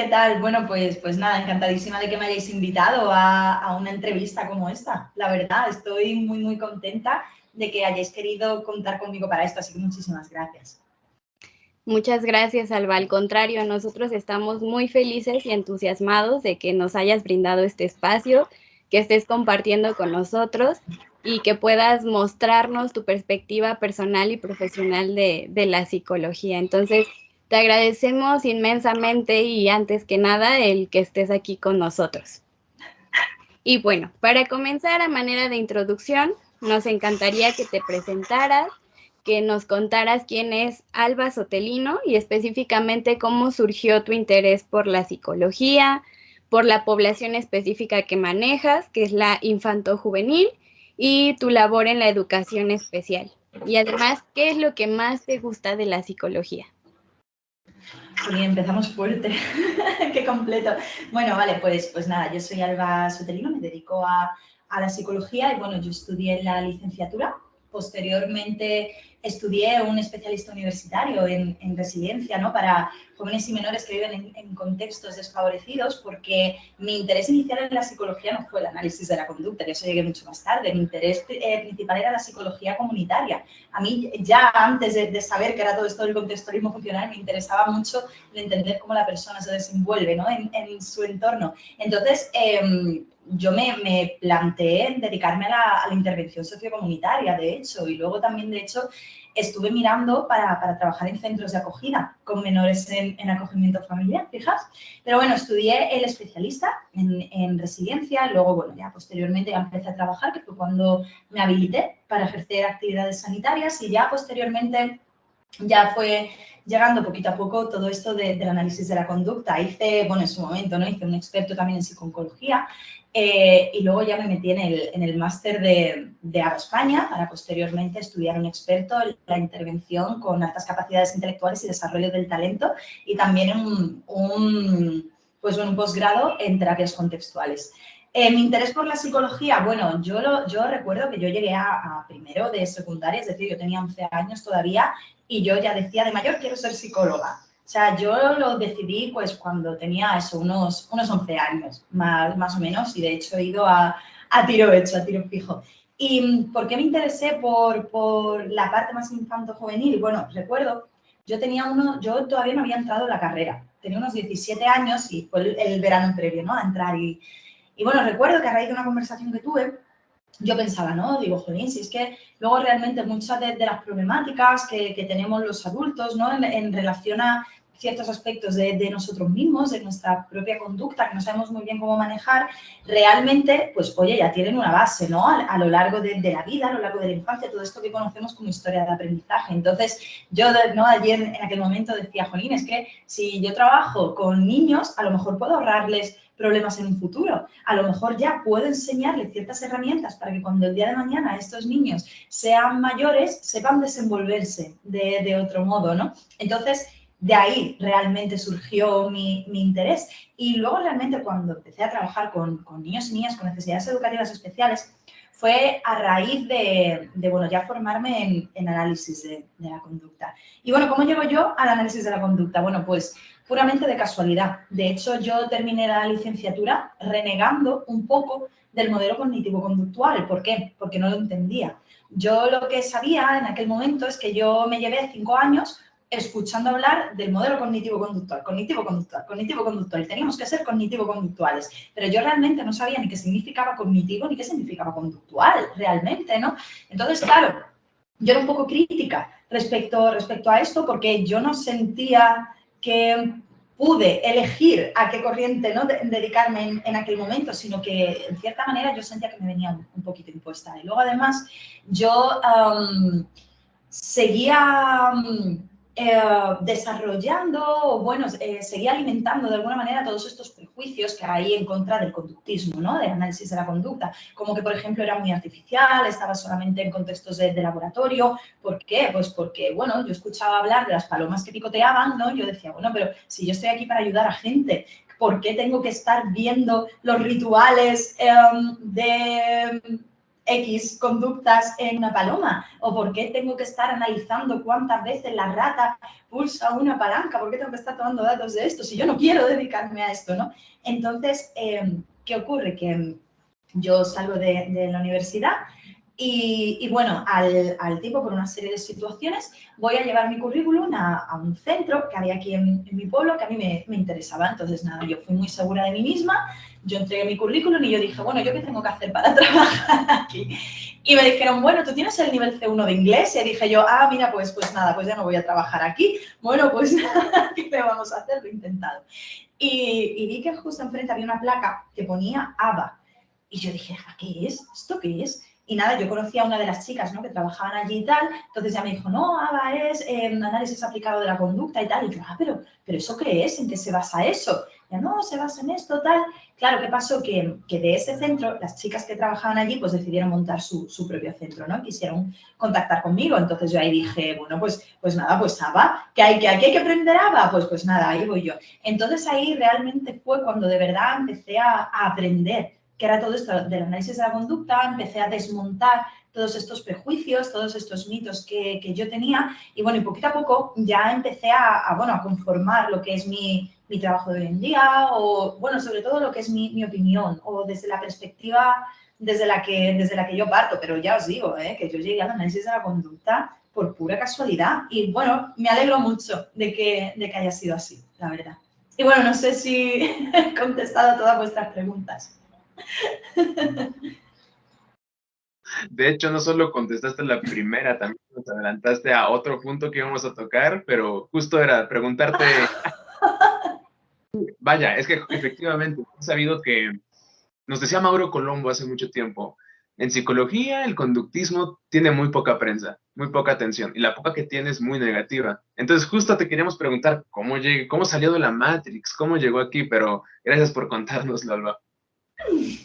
¿qué tal? Bueno, pues nada, encantadísima de que me hayáis invitado a una entrevista como esta. La verdad, estoy muy contenta de que hayáis querido contar conmigo para esto, así que muchísimas gracias. Muchas gracias, Alba. Al contrario, nosotros estamos muy felices y entusiasmados de que nos hayas brindado este espacio, que estés compartiendo con nosotros y que puedas mostrarnos tu perspectiva personal y profesional de la psicología. Entonces, te agradecemos inmensamente y antes que nada el que estés aquí con nosotros. Y bueno, para comenzar a manera de introducción, nos encantaría que te presentaras, que nos contaras quién es Alba Sotelino y específicamente cómo surgió tu interés por la psicología, por la población específica que manejas, que es la infanto-juvenil, y tu labor en la educación especial. Y además, ¿qué es lo que más te gusta de la psicología? Bien, empezamos fuerte, qué completo. Bueno, vale, pues nada, yo soy Alba Sotelino, me dedico a la psicología y bueno, yo estudié la licenciatura. Posteriormente estudié un especialista universitario en residencia, ¿no? Para jóvenes y menores que viven en contextos desfavorecidos, porque mi interés inicial en la psicología no fue el análisis de la conducta, que eso llegué mucho más tarde. Mi interés principal era la psicología comunitaria. A mí, ya antes de saber que era todo esto del contextualismo funcional, me interesaba mucho el entender cómo la persona se desenvuelve, ¿no? en su entorno. Entonces, yo me planteé dedicarme a la intervención sociocomunitaria, de hecho, y luego también, de hecho, estuve mirando para trabajar en centros de acogida con menores en acogimiento familiar, fijas. Pero bueno, estudié el especialista en residencia, luego, bueno, ya posteriormente ya empecé a trabajar, que fue cuando me habilité para ejercer actividades sanitarias y ya posteriormente ya fue llegando poquito a poco todo esto del análisis de la conducta. Hice, bueno, en su momento, ¿no? Hice un experto también en psicooncología y luego ya me metí en el máster de ABA España para posteriormente estudiar un experto en la intervención con altas capacidades intelectuales y desarrollo del talento y también pues un posgrado en terapias contextuales. Mi interés por la psicología, bueno, yo recuerdo que yo llegué a primero de secundaria, es decir, yo tenía 11 años todavía y yo ya decía de mayor quiero ser psicóloga. O sea, yo lo decidí pues cuando tenía eso, unos 11 años, más o menos, y de hecho he ido a tiro hecho, a tiro fijo. ¿Y por qué me interesé por la parte más infanto-juvenil? Bueno, recuerdo, yo todavía no había entrado en la carrera, tenía unos 17 años y fue el verano previo, ¿no? A entrar y bueno, recuerdo que a raíz de una conversación que tuve, yo pensaba, ¿no? Digo, jolín, si es que luego realmente muchas de las problemáticas que tenemos los adultos, ¿no? En relación a ciertos aspectos de nosotros mismos, de nuestra propia conducta, que no sabemos muy bien cómo manejar, realmente, pues, oye, ya tienen una base, ¿no? A lo largo de la vida, a lo largo de la infancia, todo esto que conocemos como historia de aprendizaje. Entonces, yo, ¿no? Ayer, en aquel momento, decía, jolín, es que si yo trabajo con niños, a lo mejor puedo ahorrarles problemas en un futuro. A lo mejor ya puedo enseñarles ciertas herramientas para que cuando el día de mañana estos niños sean mayores, sepan desenvolverse de otro modo, ¿no? Entonces, de ahí realmente surgió mi interés. Y luego realmente cuando empecé a trabajar con niños y niñas con necesidades educativas especiales, fue a raíz bueno, ya formarme en análisis de la conducta. Y bueno, ¿cómo llego yo al análisis de la conducta? Bueno, pues puramente de casualidad. De hecho, yo terminé la licenciatura renegando un poco del modelo cognitivo-conductual. ¿Por qué? Porque no lo entendía. Yo lo que sabía en aquel momento es que yo me llevé 5 años escuchando hablar del modelo cognitivo-conductual, cognitivo-conductual, cognitivo-conductual. Teníamos que ser cognitivo-conductuales, pero yo realmente no sabía ni qué significaba cognitivo ni qué significaba conductual, realmente, ¿no? Entonces, claro, yo era un poco crítica respecto a esto porque yo no sentía que pude elegir a qué corriente, ¿no? dedicarme en aquel momento, sino que en cierta manera yo sentía que me venía un poquito impuesta. Y luego además yo seguía desarrollando, bueno, seguía alimentando de alguna manera todos estos prejuicios que hay en contra del conductismo, ¿no? Del análisis de la conducta, como que, por ejemplo, era muy artificial, estaba solamente en contextos de laboratorio. ¿Por qué? Pues porque, bueno, yo escuchaba hablar de las palomas que picoteaban, ¿no? Yo decía, bueno, pero si yo estoy aquí para ayudar a gente, ¿por qué tengo que estar viendo los rituales X conductas en una paloma? ¿O por qué tengo que estar analizando cuántas veces la rata pulsa una palanca? ¿Por qué tengo que estar tomando datos de esto si yo no quiero dedicarme a esto, ¿no? Entonces, ¿qué ocurre? Que yo salgo de la universidad y bueno, al tiempo, por una serie de situaciones, voy a llevar mi currículum a un centro que había aquí en mi pueblo que a mí me interesaba. Entonces, nada, yo fui muy segura de mí misma, yo entregué mi currículum y yo dije, bueno, ¿yo qué tengo que hacer para trabajar aquí? Y me dijeron, bueno, ¿tú tienes el nivel C1 de inglés? Y dije yo, ah, mira, pues nada, pues ya no voy a trabajar aquí. Bueno, pues nada, ¿qué le vamos a hacer? Lo he intentado. Y vi que justo enfrente había una placa que ponía ABA. Y yo dije, ¿qué es? ¿Esto qué es? Y nada, yo conocía a una de las chicas, ¿no?, que trabajaban allí y tal, entonces ya me dijo, no, ABA es análisis aplicado de la conducta y tal. Y yo, pero ¿eso qué es? ¿En qué se basa eso? Ya, no, se basa en esto, tal. Claro, ¿qué pasó? Que de ese centro, las chicas que trabajaban allí, pues decidieron montar su propio centro, ¿no? Quisieron contactar conmigo. Entonces yo ahí dije, bueno, pues nada, pues ABA, que hay que aprender ABA, pues nada, ahí voy yo. Entonces ahí realmente fue cuando de verdad empecé a aprender que era todo esto del análisis de la conducta, empecé a desmontar todos estos prejuicios, todos estos mitos que yo tenía y bueno, y poquito a poco ya empecé a conformar lo que es mi trabajo de hoy en día o, bueno, sobre todo lo que es mi opinión o desde la perspectiva desde la que yo parto, pero ya os digo, que yo llegué al análisis de la conducta por pura casualidad y bueno, me alegro mucho de que haya sido así, la verdad. Y bueno, no sé si he contestado a todas vuestras preguntas. De hecho, no solo contestaste la primera, también nos adelantaste a otro punto que íbamos a tocar, pero justo era preguntarte, vaya, es que efectivamente he sabido que nos decía Mauro Colombo hace mucho tiempo, en psicología el conductismo tiene muy poca prensa, muy poca atención, y la poca que tiene es muy negativa. Entonces justo te queríamos preguntar cómo salió de la Matrix, cómo llegó aquí, pero gracias por contárnoslo, Alba.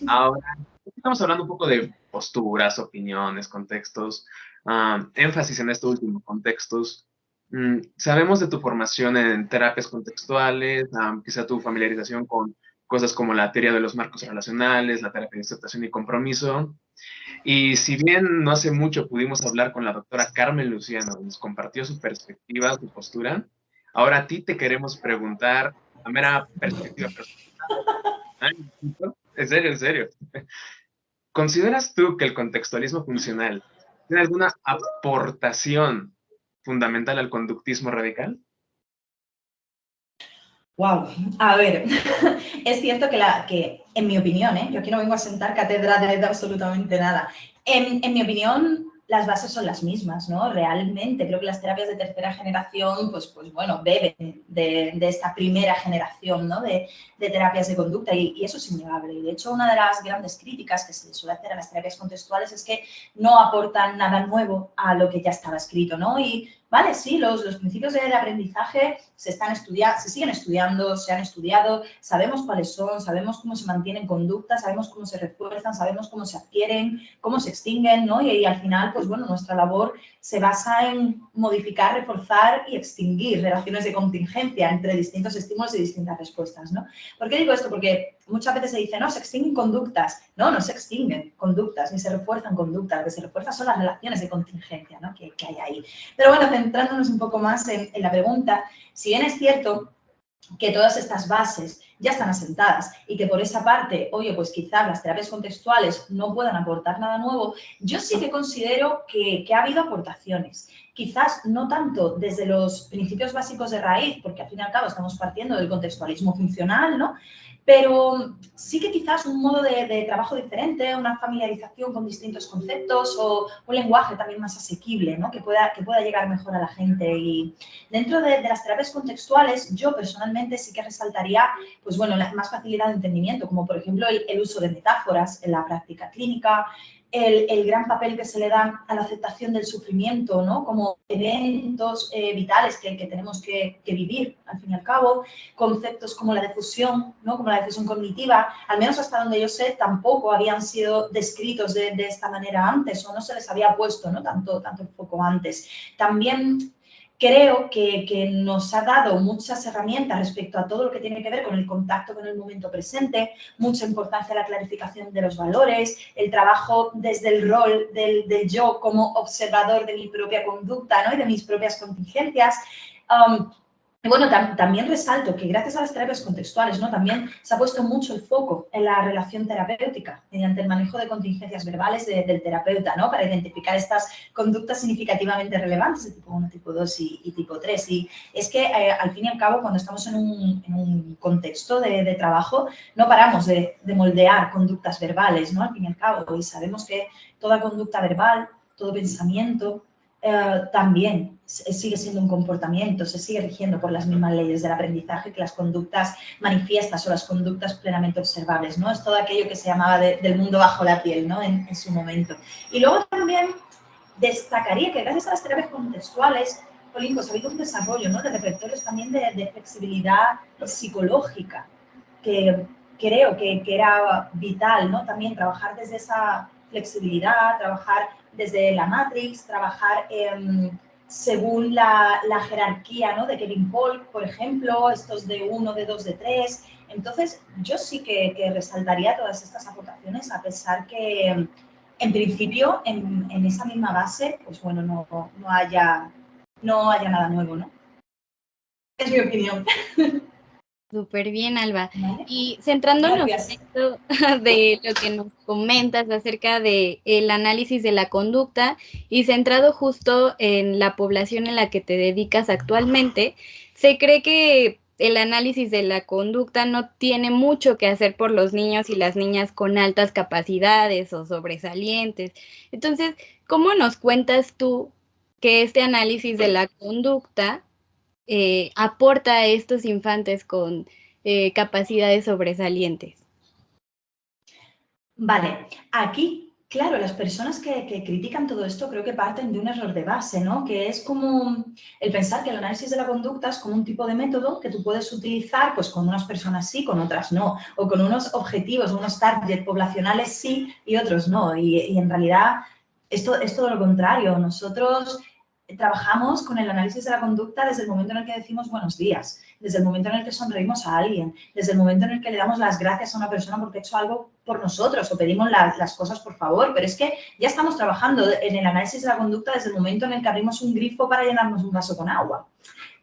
Ahora, estamos hablando un poco de posturas, opiniones, contextos, énfasis en esto último, contextos. Sabemos de tu formación en terapias contextuales, quizá tu familiarización con cosas como la teoría de los marcos relacionales, la terapia de aceptación y compromiso. Y si bien no hace mucho pudimos hablar con la doctora Carmen Luciano, nos compartió su perspectiva, su postura, ahora a ti te queremos preguntar, a mera perspectiva personal. Ay, en serio, en serio. ¿Consideras tú que el contextualismo funcional tiene alguna aportación fundamental al conductismo radical? Wow, a ver, es cierto que en mi opinión, yo aquí no vengo a sentar cátedra de absolutamente nada. En mi opinión, las bases son las mismas, ¿no? Realmente creo que las terapias de tercera generación, pues bueno, beben de esta primera generación, ¿no? De terapias de conducta y eso es innegable. Y de hecho, una de las grandes críticas que se suele hacer a las terapias contextuales es que no aportan nada nuevo a lo que ya estaba escrito, ¿no? Y vale, sí, los principios de aprendizaje se siguen estudiando, se han estudiado, sabemos cuáles son, sabemos cómo se mantienen conductas, sabemos cómo se refuerzan, sabemos cómo se adquieren, cómo se extinguen, ¿no? Y al final, pues bueno, nuestra labor se basa en modificar, reforzar y extinguir relaciones de contingencia entre distintos estímulos y distintas respuestas, ¿no? ¿Por qué digo esto? Porque muchas veces se dice, no, se extinguen conductas. No se extinguen conductas, ni se refuerzan conductas. Lo que se refuerza son las relaciones de contingencia, ¿no?, que hay ahí. Pero bueno, centrándonos un poco más en la pregunta, si bien es cierto que todas estas bases ya están asentadas y que por esa parte, oye, pues quizás las terapias contextuales no puedan aportar nada nuevo, yo sí que considero que ha habido aportaciones. Quizás no tanto desde los principios básicos de raíz, porque al fin y al cabo estamos partiendo del contextualismo funcional, ¿no? Pero sí que quizás un modo de trabajo diferente, una familiarización con distintos conceptos o un lenguaje también más asequible, ¿no?, que pueda llegar mejor a la gente. Y dentro de las terapias contextuales, yo personalmente sí que resaltaría, pues bueno, la más facilidad de entendimiento, como por ejemplo el uso de metáforas en la práctica clínica, el gran papel que se le da a la aceptación del sufrimiento, ¿no?, como eventos vitales que tenemos que vivir, al fin y al cabo, conceptos como la difusión, ¿no?, como la difusión cognitiva, al menos hasta donde yo sé, tampoco habían sido descritos de esta manera antes o no se les había puesto, ¿no?, tanto el foco antes. También creo que nos ha dado muchas herramientas respecto a todo lo que tiene que ver con el contacto con el momento presente, mucha importancia a la clarificación de los valores, el trabajo desde el rol del yo como observador de mi propia conducta, ¿no? Y de mis propias contingencias. Y bueno, también resalto que gracias a las terapias contextuales, ¿no? También se ha puesto mucho el foco en la relación terapéutica mediante el manejo de contingencias verbales del terapeuta, ¿no? Para identificar estas conductas significativamente relevantes de tipo 1, tipo 2 y tipo 3. Y es que, al fin y al cabo, cuando estamos en un contexto de trabajo, no paramos de moldear conductas verbales, ¿no? Al fin y al cabo, y sabemos que toda conducta verbal, todo pensamiento, también sigue siendo un comportamiento, se sigue rigiendo por las mismas leyes del aprendizaje que las conductas manifiestas o las conductas plenamente observables, ¿no? Es todo aquello que se llamaba del mundo bajo la piel, ¿no? En su momento. Y luego también destacaría que gracias a las terapias contextuales, Colín, pues ha habido un desarrollo, ¿no? De repertorios también de flexibilidad psicológica, que creo que era vital, ¿no? También trabajar desde esa flexibilidad, trabajar desde la Matrix, trabajar según la jerarquía, ¿no? De Kevin Polk, por ejemplo, estos de 1, de 2, de 3. Entonces, yo sí que resaltaría todas estas aportaciones, a pesar que, en principio, en esa misma base, pues bueno, no haya nada nuevo, ¿no? Es mi opinión. Súper bien, Alba. ¿Vale? Y centrándonos Gracias. en esto de lo que nos comentas acerca del análisis de la conducta y centrado justo en la población en la que te dedicas actualmente, se cree que el análisis de la conducta no tiene mucho que hacer por los niños y las niñas con altas capacidades o sobresalientes. Entonces, ¿cómo nos cuentas tú que este análisis de la conducta aporta a estos infantes con capacidades sobresalientes? Vale, aquí, claro, las personas que critican todo esto creo que parten de un error de base, ¿no? Que es como el pensar que el análisis de la conducta es como un tipo de método que tú puedes utilizar pues con unas personas sí, con otras no, o con unos objetivos, unos target poblacionales sí y otros no. Y en realidad esto es todo lo contrario. Nosotros trabajamos con el análisis de la conducta desde el momento en el que decimos buenos días, desde el momento en el que sonreímos a alguien, desde el momento en el que le damos las gracias a una persona porque ha hecho algo por nosotros o pedimos las cosas por favor, pero es que ya estamos trabajando en el análisis de la conducta desde el momento en el que abrimos un grifo para llenarnos un vaso con agua.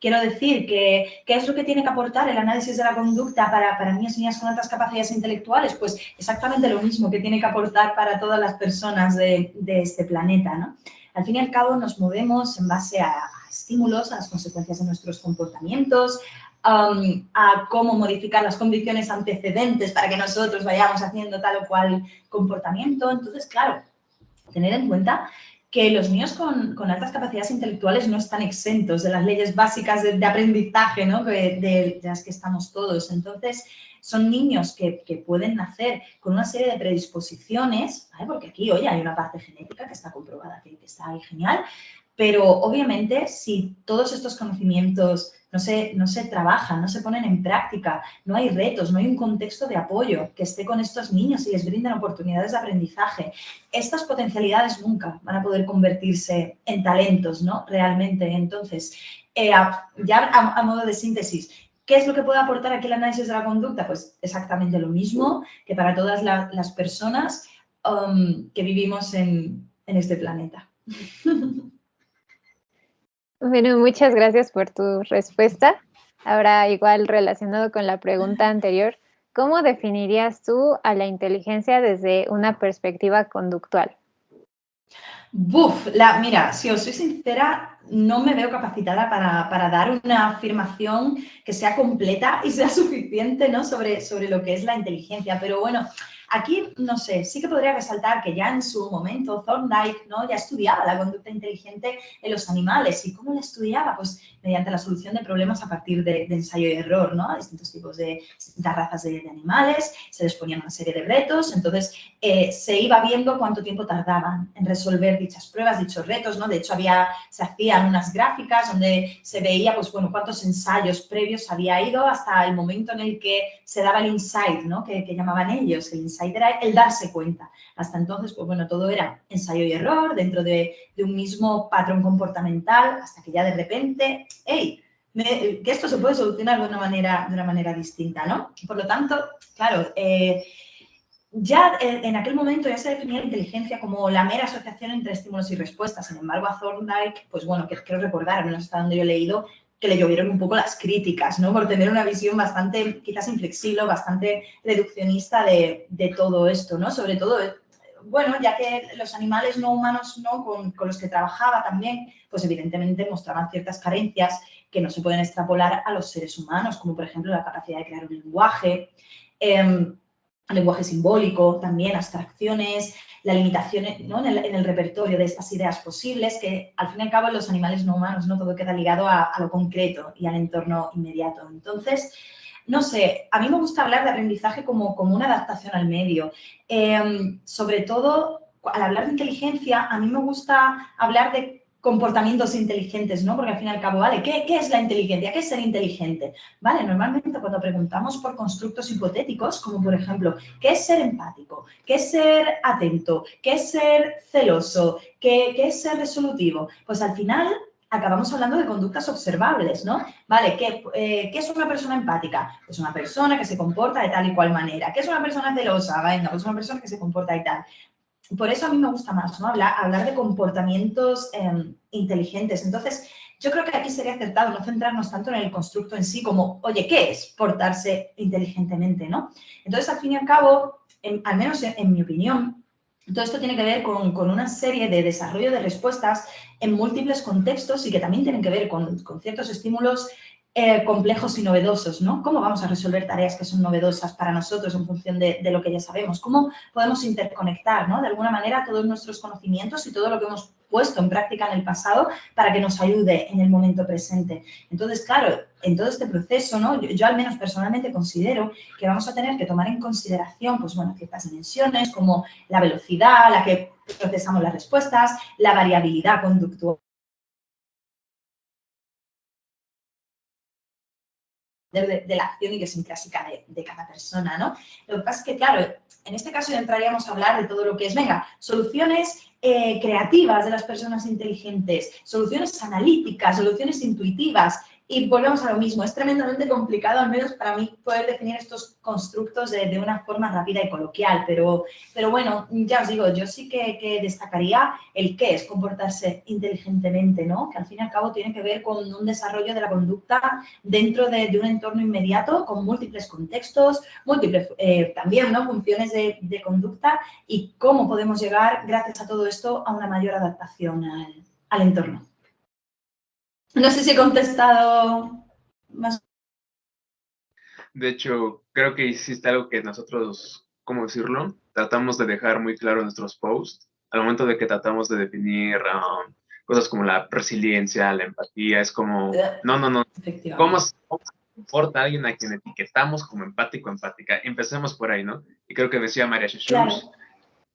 Quiero decir que, ¿qué es lo que tiene que aportar el análisis de la conducta para niños y niñas con altas capacidades intelectuales? Pues exactamente lo mismo que tiene que aportar para todas las personas de este planeta, ¿no? Al fin y al cabo nos movemos en base a estímulos, a las consecuencias de nuestros comportamientos, a cómo modificar las condiciones antecedentes para que nosotros vayamos haciendo tal o cual comportamiento. Entonces, claro, tener en cuenta que los niños con altas capacidades intelectuales no están exentos de las leyes básicas de aprendizaje, ¿no? de las que estamos todos. Entonces, son niños que pueden nacer con una serie de predisposiciones, ¿vale? Porque aquí, oye, hay una parte genética que está comprobada, que está ahí genial, pero obviamente si todos estos conocimientos no se trabajan, no se ponen en práctica, no hay retos, no hay un contexto de apoyo que esté con estos niños y les brinden oportunidades de aprendizaje, estas potencialidades nunca van a poder convertirse en talentos, ¿no? Realmente. Entonces, ya a modo de síntesis, ¿qué es lo que puede aportar aquí el análisis de la conducta? Pues exactamente lo mismo que para todas las personas que vivimos en este planeta. Bueno, muchas gracias por tu respuesta. Ahora, igual relacionado con la pregunta anterior, ¿cómo definirías tú a la inteligencia desde una perspectiva conductual? Mira, si os soy sincera, no me veo capacitada para dar una afirmación que sea completa y sea suficiente, ¿no? sobre lo que es la inteligencia. Pero bueno, aquí, no sé, sí que podría resaltar que ya en su momento Thorndike, ¿no? Ya estudiaba la conducta inteligente en los animales. ¿Y cómo la estudiaba? Pues mediante la solución de problemas a partir de ensayo y error, ¿no? A distintos tipos distintas razas de animales, se les ponían una serie de retos, entonces se iba viendo cuánto tiempo tardaban en resolver dichas pruebas, dichos retos, ¿no? De hecho, se hacían unas gráficas donde se veía, pues bueno, cuántos ensayos previos había ido hasta el momento en el que se daba el insight, ¿no? Que llamaban ellos, el insight insight era el darse cuenta. Hasta entonces, pues bueno, todo era ensayo y error dentro de un mismo patrón comportamental, hasta que ya de repente, ¡hey! Que esto se puede solucionar de una manera distinta, ¿no? Por lo tanto, claro, ya en aquel momento ya se definía la inteligencia como la mera asociación entre estímulos y respuestas. Sin embargo, a Thorndike, pues bueno, que quiero recordar, al menos hasta donde yo he leído, que le llovieron un poco las críticas, ¿no? Por tener una visión bastante, quizás inflexible, bastante reduccionista de todo esto, ¿no? Sobre todo, bueno, ya que los animales no humanos, ¿no? Con los que trabajaba también, pues evidentemente mostraban ciertas carencias que no se pueden extrapolar a los seres humanos, como por ejemplo la capacidad de crear un lenguaje, lenguaje simbólico, también abstracciones, la limitación, ¿no? en el repertorio de estas ideas posibles, que al fin y al cabo en los animales no humanos, ¿no? Todo queda ligado a lo concreto y al entorno inmediato. Entonces, no sé, a mí me gusta hablar de aprendizaje como una adaptación al medio. Sobre todo, al hablar de inteligencia, a mí me gusta hablar de comportamientos inteligentes, ¿no? Porque al fin y al cabo, ¿vale? ¿Qué es la inteligencia? ¿Qué es ser inteligente? Vale, normalmente cuando preguntamos por constructos hipotéticos, como por ejemplo, ¿qué es ser empático? ¿Qué es ser atento? ¿Qué es ser celoso? ¿Qué es ser resolutivo? Pues al final acabamos hablando de conductas observables, ¿no? Vale, ¿qué es una persona empática? Pues una persona que se comporta de tal y cual manera. ¿Qué es una persona celosa? Venga, pues una persona que se comporta y tal. Por eso a mí me gusta más, ¿no? Hablar de comportamientos inteligentes. Entonces, yo creo que aquí sería acertado no centrarnos tanto en el constructo en sí como, oye, ¿qué es portarse inteligentemente, no? Entonces, al fin y al cabo, al menos en mi opinión, todo esto tiene que ver con una serie de desarrollo de respuestas en múltiples contextos y que también tienen que ver con ciertos estímulos complejos y novedosos, ¿no? ¿Cómo vamos a resolver tareas que son novedosas para nosotros en función de lo que ya sabemos? ¿Cómo podemos interconectar, ¿no? De alguna manera todos nuestros conocimientos y todo lo que hemos puesto en práctica en el pasado para que nos ayude en el momento presente. Entonces, claro, en todo este proceso, ¿no? Yo al menos personalmente considero que vamos a tener que tomar en consideración, pues bueno, ciertas dimensiones como la velocidad a la que procesamos las respuestas, la variabilidad conductual de la acción idiosincrásica de cada persona, ¿no? Lo que pasa es que, claro, en este caso ya entraríamos a hablar de todo lo que es, venga, soluciones creativas de las personas inteligentes, soluciones analíticas, soluciones intuitivas, y volvemos a lo mismo. Es tremendamente complicado, al menos para mí, poder definir estos constructos de una forma rápida y coloquial, pero bueno, ya os digo, yo sí que destacaría el qué es comportarse inteligentemente, ¿no? Que al fin y al cabo tiene que ver con un desarrollo de la conducta dentro de un entorno inmediato, con múltiples contextos, múltiples también, ¿no? Funciones de conducta y cómo podemos llegar, gracias a todo esto, a una mayor adaptación al entorno. No sé si he contestado más. De hecho, creo que hiciste algo que nosotros, ¿cómo decirlo? Tratamos de dejar muy claro en nuestros posts, al momento de que tratamos de definir cosas como la resiliencia, la empatía, es como, no, ¿cómo se comporta alguien a quien etiquetamos como empático, empática? Empecemos por ahí, ¿no? Y creo que decía María Sheshus, Claro.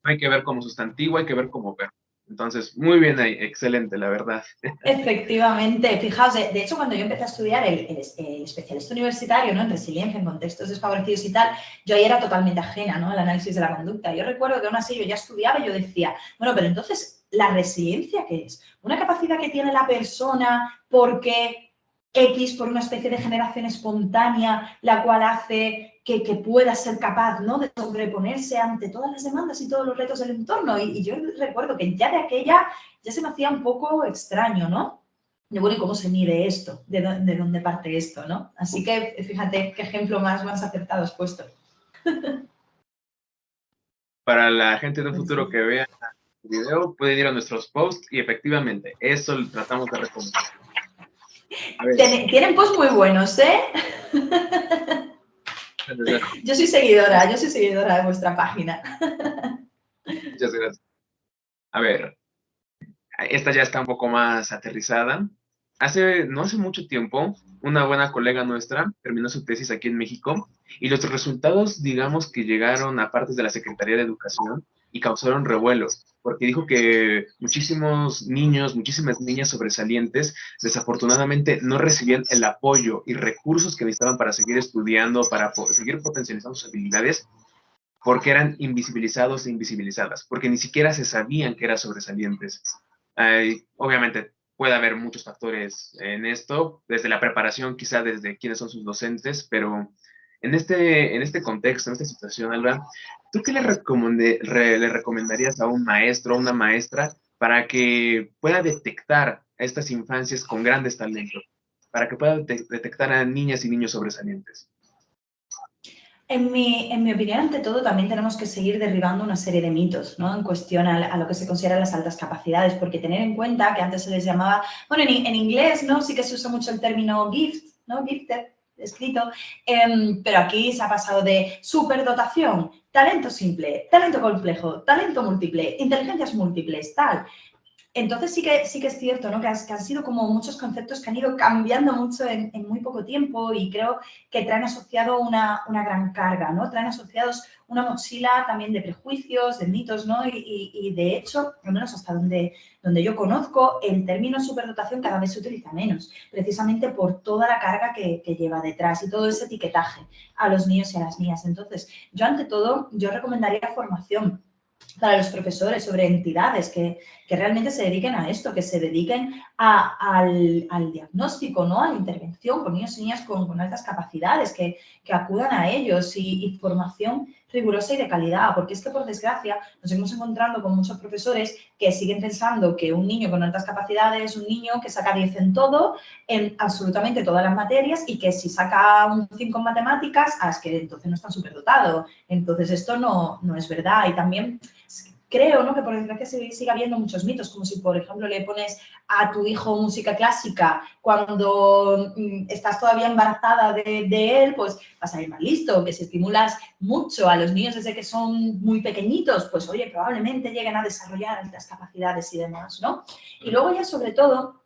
no hay que ver como sustantivo, hay que ver como verbo. Entonces, muy bien ahí, excelente, la verdad. Efectivamente, fijaos, de hecho, cuando yo empecé a estudiar el especialista universitario, ¿no? En resiliencia, en contextos desfavorecidos y tal, yo ahí era totalmente ajena, ¿no? Al análisis de la conducta. Yo recuerdo que aún así yo ya estudiaba y yo decía, bueno, pero entonces, ¿la resiliencia qué es? Una capacidad que tiene la persona porque X, por una especie de generación espontánea, la cual hace que pueda ser capaz, ¿no? De sobreponerse ante todas las demandas y todos los retos del entorno. Y yo recuerdo que ya de aquella ya se me hacía un poco extraño, ¿no? Y bueno, ¿y cómo se mide esto? ¿De dónde parte esto, no? Así que fíjate qué ejemplo más acertado has puesto. Para la gente de un futuro que vea el video, pueden ir a nuestros posts y efectivamente, eso lo tratamos de recomendar. Tienen posts muy buenos, ¿eh? Yo soy seguidora de vuestra página. Muchas gracias. A ver, esta ya está un poco más aterrizada. No hace mucho tiempo, una buena colega nuestra terminó su tesis aquí en México y los resultados, digamos que llegaron a partes de la Secretaría de Educación y causaron revuelos, porque dijo que muchísimos niños, muchísimas niñas sobresalientes, desafortunadamente no recibían el apoyo y recursos que necesitaban para seguir estudiando, para seguir potencializando sus habilidades, porque eran invisibilizados e invisibilizadas, porque ni siquiera se sabían que eran sobresalientes. Obviamente puede haber muchos factores en esto, desde la preparación, quizá desde quiénes son sus docentes, pero en este contexto, en esta situación, Alba, ¿tú qué le recomendarías a un maestro o una maestra para que pueda detectar a estas infancias con grandes talentos, para que pueda detectar a niñas y niños sobresalientes? En mi opinión, ante todo, también tenemos que seguir derribando una serie de mitos, ¿no? En cuestión a lo que se consideran las altas capacidades, porque tener en cuenta que antes se les llamaba, bueno, en inglés, ¿no? Sí que se usa mucho el término gift, ¿no? Gifted, escrito, pero aquí se ha pasado de superdotación, talento simple, talento complejo, talento múltiple, inteligencias múltiples, tal. Entonces sí que es cierto, ¿no? Que han sido como muchos conceptos que han ido cambiando mucho en muy poco tiempo y creo que traen asociado una gran carga, ¿no? Traen asociados una mochila también de prejuicios, de mitos, ¿no? Y de hecho, al menos hasta donde yo conozco, el término superdotación cada vez se utiliza menos, precisamente por toda la carga que lleva detrás y todo ese etiquetaje a los niños y a las niñas. Entonces, yo ante todo, yo recomendaría formación para los profesores sobre entidades que realmente se dediquen a esto, que se dediquen al diagnóstico, ¿no? A la intervención con niños y niñas con altas capacidades, que acudan a ellos y formación rigurosa y de calidad, porque es que, por desgracia, nos seguimos encontrando con muchos profesores que siguen pensando que un niño con altas capacidades es un niño que saca 10 en todo, en absolutamente todas las materias, y que si saca un 5 en matemáticas, es que entonces no está superdotado. Entonces, esto no es verdad. Y también creo, ¿no?, que por desgracia sigue habiendo muchos mitos, como si, por ejemplo, le pones a tu hijo música clásica cuando estás todavía embarazada de él, pues vas a ir más listo. Que si estimulas mucho a los niños desde que son muy pequeñitos, pues oye, probablemente lleguen a desarrollar altas capacidades y demás, ¿no? Y luego ya sobre todo,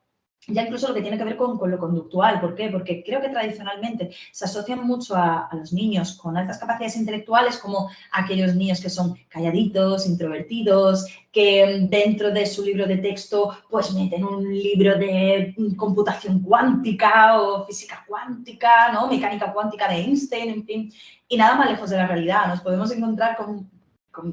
ya incluso lo que tiene que ver con lo conductual. ¿Por qué? Porque creo que tradicionalmente se asocian mucho a los niños con altas capacidades intelectuales como aquellos niños que son calladitos, introvertidos, que dentro de su libro de texto pues meten un libro de computación cuántica o física cuántica, ¿no? Mecánica cuántica de Einstein, en fin, y nada más lejos de la realidad. Nos podemos encontrar con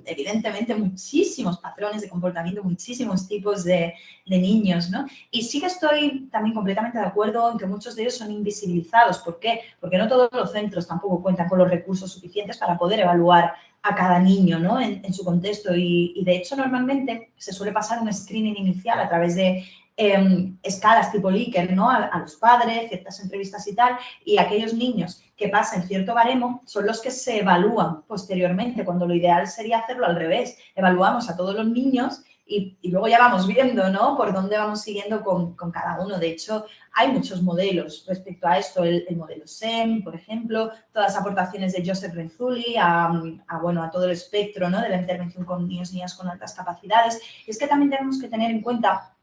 evidentemente muchísimos patrones de comportamiento, muchísimos tipos de niños, ¿no? Y sí que estoy también completamente de acuerdo en que muchos de ellos son invisibilizados. ¿Por qué? Porque no todos los centros tampoco cuentan con los recursos suficientes para poder evaluar a cada niño, ¿no?, en su contexto. Y de hecho, normalmente se suele pasar un screening inicial a través de escalas tipo Likert, ¿no?, a los padres, ciertas entrevistas y tal, y aquellos niños que pasen cierto baremo son los que se evalúan posteriormente, cuando lo ideal sería hacerlo al revés. Evaluamos a todos los niños y luego ya vamos viendo, ¿no?, por dónde vamos siguiendo con cada uno. De hecho, hay muchos modelos respecto a esto, el modelo SEM, por ejemplo, todas las aportaciones de Joseph Renzulli a todo el espectro, ¿no?, de la intervención con niños y niñas con altas capacidades. Y es que también tenemos que tener en cuenta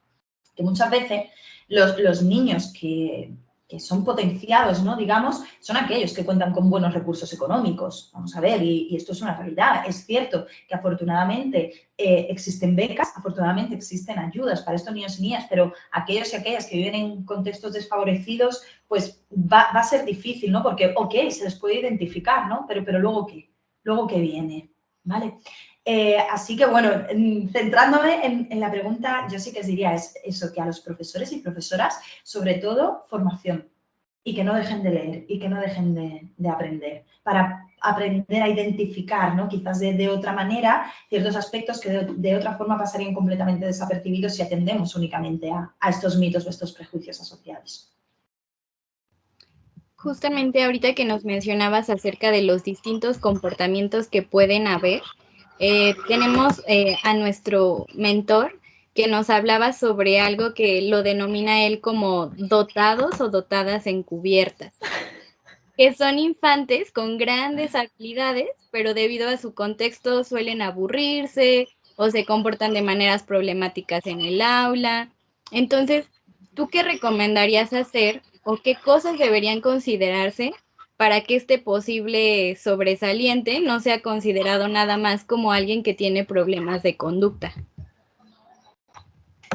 que muchas veces los niños que son potenciados, ¿no?, digamos, son aquellos que cuentan con buenos recursos económicos. Vamos a ver, y esto es una realidad. Es cierto que afortunadamente existen becas, afortunadamente existen ayudas para estos niños y niñas, pero aquellos y aquellas que viven en contextos desfavorecidos, pues va a ser difícil, ¿no? Porque, ok, se les puede identificar, ¿no? Pero luego, ¿qué? Luego, ¿qué viene? ¿Vale? Así que, bueno, centrándome en la pregunta, yo sí que os diría eso, que a los profesores y profesoras, sobre todo, formación, y que no dejen de leer y que no dejen de aprender, para aprender a identificar, ¿no?, quizás de otra manera ciertos aspectos que de otra forma pasarían completamente desapercibidos si atendemos únicamente a estos mitos o estos prejuicios asociados. Justamente ahorita que nos mencionabas acerca de los distintos comportamientos que pueden haber, tenemos a nuestro mentor que nos hablaba sobre algo que lo denomina él como dotados o dotadas encubiertas, que son infantes con grandes habilidades, pero debido a su contexto suelen aburrirse o se comportan de maneras problemáticas en el aula. Entonces, ¿tú qué recomendarías hacer o qué cosas deberían considerarse para que este posible sobresaliente no sea considerado nada más como alguien que tiene problemas de conducta?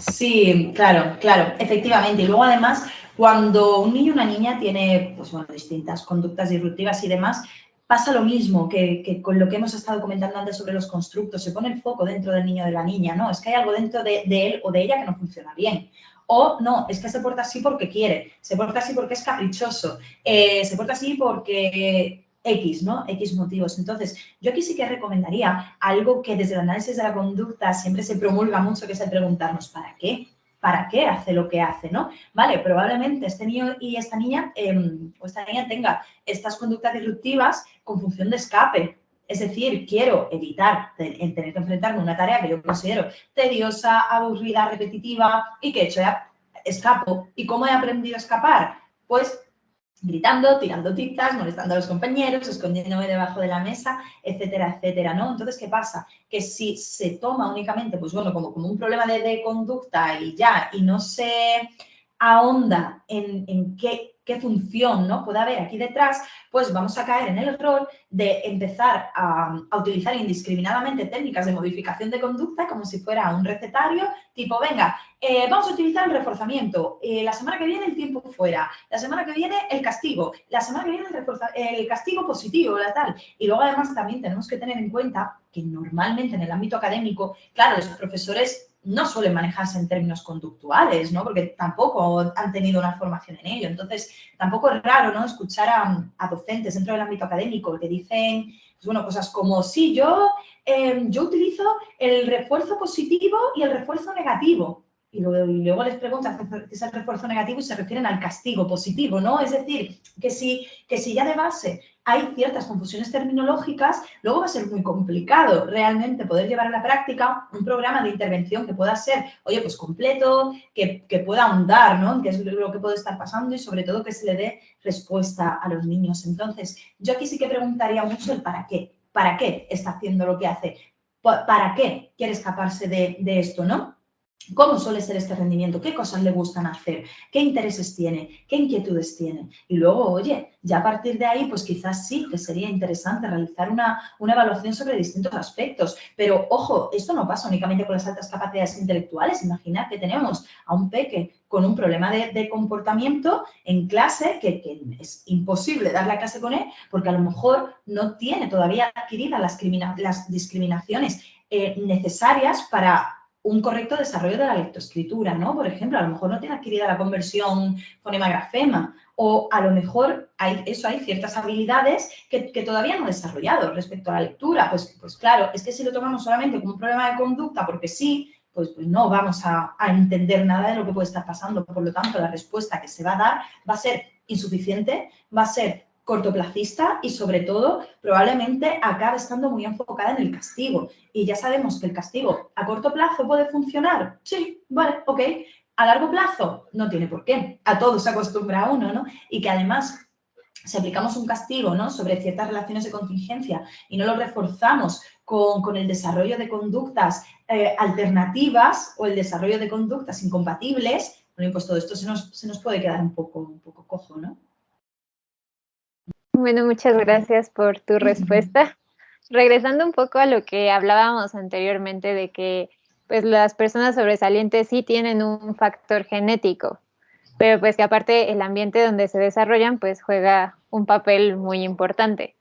Sí, claro, efectivamente. Y luego, además, cuando un niño o una niña tiene, pues bueno, distintas conductas disruptivas y demás, pasa lo mismo que con lo que hemos estado comentando antes sobre los constructos, se pone el foco dentro del niño o de la niña, ¿no? Es que hay algo dentro de él o de ella que no funciona bien. O no, es que se porta así porque quiere, se porta así porque es caprichoso, se porta así porque X, ¿no? X motivos. Entonces, yo aquí sí que recomendaría algo que desde el análisis de la conducta siempre se promulga mucho, que es el preguntarnos ¿para qué? ¿Para qué hace lo que hace, no? Vale, probablemente este niño y esta niña o esta niña tenga estas conductas disruptivas con función de escape. Es decir, quiero evitar tener que enfrentarme a una tarea que yo considero tediosa, aburrida, repetitiva y que he hecho ya escapo. ¿Y cómo he aprendido a escapar? Pues gritando, tirando titas, molestando a los compañeros, escondiéndome debajo de la mesa, etcétera, etcétera, ¿no? Entonces, ¿qué pasa? Que si se toma únicamente, pues bueno, como un problema de conducta y ya, y no se ahonda en qué función, ¿no?, puede haber aquí detrás, pues vamos a caer en el error de empezar a utilizar indiscriminadamente técnicas de modificación de conducta como si fuera un recetario, tipo, venga, vamos a utilizar el reforzamiento, la semana que viene el tiempo fuera, la semana que viene el castigo, la semana que viene el castigo positivo, la tal. Y luego además también tenemos que tener en cuenta que normalmente en el ámbito académico, claro, los profesores no suelen manejarse en términos conductuales, ¿no? Porque tampoco han tenido una formación en ello. Entonces, tampoco es raro, ¿no?, escuchar a docentes dentro del ámbito académico que dicen, pues bueno, cosas como, sí, yo utilizo el refuerzo positivo y el refuerzo negativo. Y luego les preguntan qué es el refuerzo negativo y se refieren al castigo positivo, ¿no? Es decir, que si ya de base hay ciertas confusiones terminológicas, luego va a ser muy complicado realmente poder llevar a la práctica un programa de intervención que pueda ser, oye, pues completo, que pueda ahondar, ¿no?, en qué es lo que puede estar pasando y sobre todo que se le dé respuesta a los niños. Entonces, yo aquí sí que preguntaría mucho el para qué. ¿Para qué está haciendo lo que hace? ¿Para qué quiere escaparse de esto, no? ¿Cómo suele ser este rendimiento? ¿Qué cosas le gustan hacer? ¿Qué intereses tiene? ¿Qué inquietudes tiene? Y luego, oye, ya a partir de ahí, pues quizás sí que sería interesante realizar una evaluación sobre distintos aspectos. Pero, ojo, esto no pasa únicamente con las altas capacidades intelectuales. Imaginad que tenemos a un peque con un problema de comportamiento en clase, que es imposible dar la clase con él, porque a lo mejor no tiene todavía adquiridas las discriminaciones necesarias para un correcto desarrollo de la lectoescritura, ¿no? Por ejemplo, a lo mejor no tiene adquirida la conversión fonema-grafema o a lo mejor hay ciertas habilidades que todavía no ha desarrollado respecto a la lectura. Pues claro, es que si lo tomamos solamente como un problema de conducta porque sí, pues no vamos a entender nada de lo que puede estar pasando. Por lo tanto, la respuesta que se va a dar va a ser insuficiente, va a ser cortoplacista y, sobre todo, probablemente acabe estando muy enfocada en el castigo. Y ya sabemos que el castigo a corto plazo puede funcionar. Sí, vale, ok. A largo plazo no tiene por qué. A todo se acostumbra uno, ¿no? Y que además, si aplicamos un castigo, ¿no?, sobre ciertas relaciones de contingencia y no lo reforzamos con el desarrollo de conductas alternativas o el desarrollo de conductas incompatibles, bueno, pues todo esto se nos puede quedar un poco cojo, ¿no? Bueno, muchas gracias por tu respuesta. Regresando un poco a lo que hablábamos anteriormente de que pues las personas sobresalientes sí tienen un factor genético, pero pues que aparte el ambiente donde se desarrollan pues juega un papel muy importante.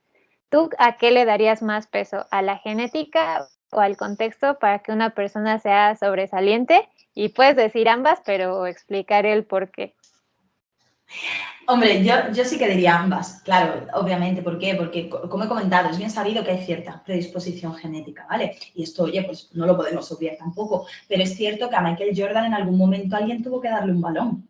¿Tú a qué le darías más peso? ¿A la genética o al contexto para que una persona sea sobresaliente? Y puedes decir ambas, pero explicar el por qué. Hombre, yo sí que diría ambas, claro, obviamente. ¿Por qué? Porque, como he comentado, es bien sabido que hay cierta predisposición genética, ¿vale? Y esto, oye, pues no lo podemos obviar tampoco. Pero es cierto que a Michael Jordan en algún momento alguien tuvo que darle un balón.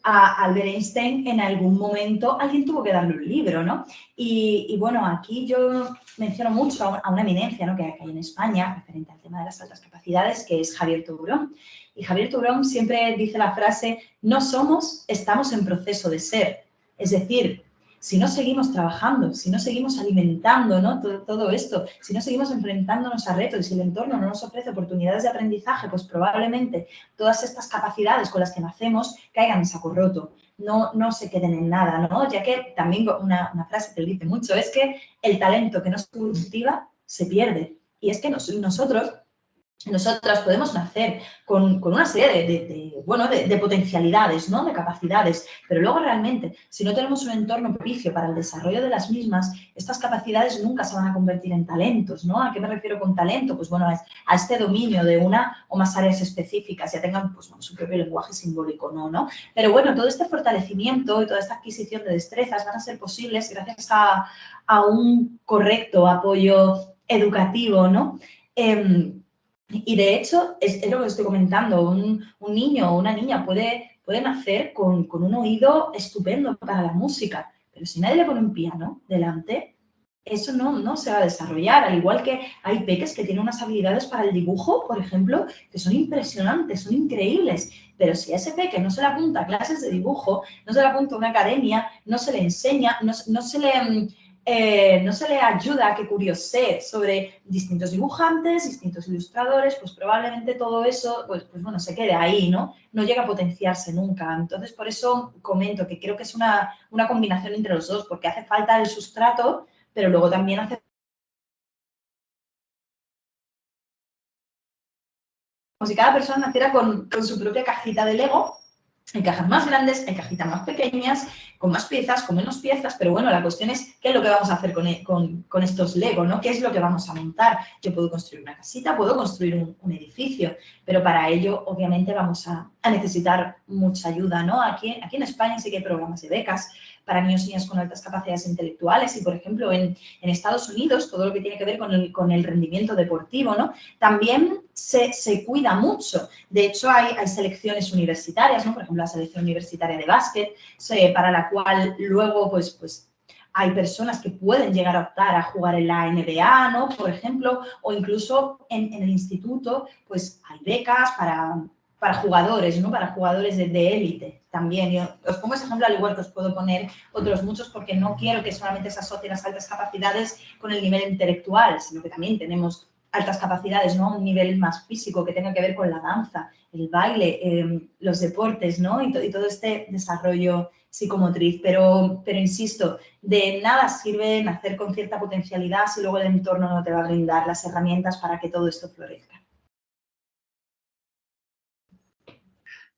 A Albert Einstein en algún momento alguien tuvo que darle un libro, ¿no? Y bueno, aquí yo menciono mucho a una eminencia, ¿no?, que hay en España referente al tema de las altas capacidades, que es Javier Tourón. Y Javier Tourón siempre dice la frase, no somos, estamos en proceso de ser. Es decir, si no seguimos trabajando, si no seguimos alimentando, ¿no?, todo esto, si no seguimos enfrentándonos a retos y si el entorno no nos ofrece oportunidades de aprendizaje, pues probablemente todas estas capacidades con las que nacemos caigan en saco roto, no se queden en nada, ¿no? Ya que también una frase que él dice mucho es que el talento que no se cultiva se pierde. Y es que nosotros nosotras podemos nacer con una serie de potencialidades, ¿no? De capacidades, pero luego realmente, si no tenemos un entorno propicio para el desarrollo de las mismas, estas capacidades nunca se van a convertir en talentos, ¿no? ¿A qué me refiero con talento? Pues bueno, a este dominio de una o más áreas específicas, ya tengan pues, bueno, su propio lenguaje simbólico, ¿no? Pero bueno, todo este fortalecimiento y toda esta adquisición de destrezas van a ser posibles gracias a un correcto apoyo educativo, ¿no? Y de hecho, es lo que estoy comentando, un niño o una niña puede nacer con un oído estupendo para la música, pero si nadie le pone un piano delante, eso no se va a desarrollar. Al igual que hay peques que tienen unas habilidades para el dibujo, por ejemplo, que son impresionantes, son increíbles, pero si a ese peque no se le apunta a clases de dibujo, no se le apunta a una academia, no se le enseña, no se le ayuda a que curiosee sobre distintos dibujantes, distintos ilustradores, pues probablemente todo eso, pues bueno, se quede ahí, ¿no? No llega a potenciarse nunca. Entonces, por eso comento que creo que es una combinación entre los dos, porque hace falta el sustrato, pero luego también hace... Como si cada persona naciera con su propia cajita de Lego. Hay cajas más grandes, hay cajitas más pequeñas, con más piezas, con menos piezas, pero bueno, la cuestión es qué es lo que vamos a hacer con estos Lego, ¿no? ¿Qué es lo que vamos a montar? Yo puedo construir una casita, puedo construir un edificio, pero para ello, obviamente, vamos a necesitar mucha ayuda, ¿no? Aquí en España sí que hay programas de becas para niños y niñas con altas capacidades intelectuales y, por ejemplo, en Estados Unidos, todo lo que tiene que ver con el rendimiento deportivo, ¿no? También se cuida mucho. De hecho, hay selecciones universitarias, ¿no? Por ejemplo, la selección universitaria de básquet, para la cual luego, pues hay personas que pueden llegar a optar a jugar en la NBA, ¿no? Por ejemplo, o incluso en el instituto, pues hay becas para jugadores, ¿no? Para jugadores de élite también. Yo os pongo ese ejemplo, al igual que os puedo poner otros muchos, porque no quiero que solamente se asocien las altas capacidades con el nivel intelectual, sino que también tenemos altas capacidades, ¿no? Un nivel más físico que tenga que ver con la danza, el baile, los deportes, ¿no? Y todo este desarrollo psicomotriz. Pero insisto, de nada sirve nacer con cierta potencialidad si luego el entorno no te va a brindar las herramientas para que todo esto florezca.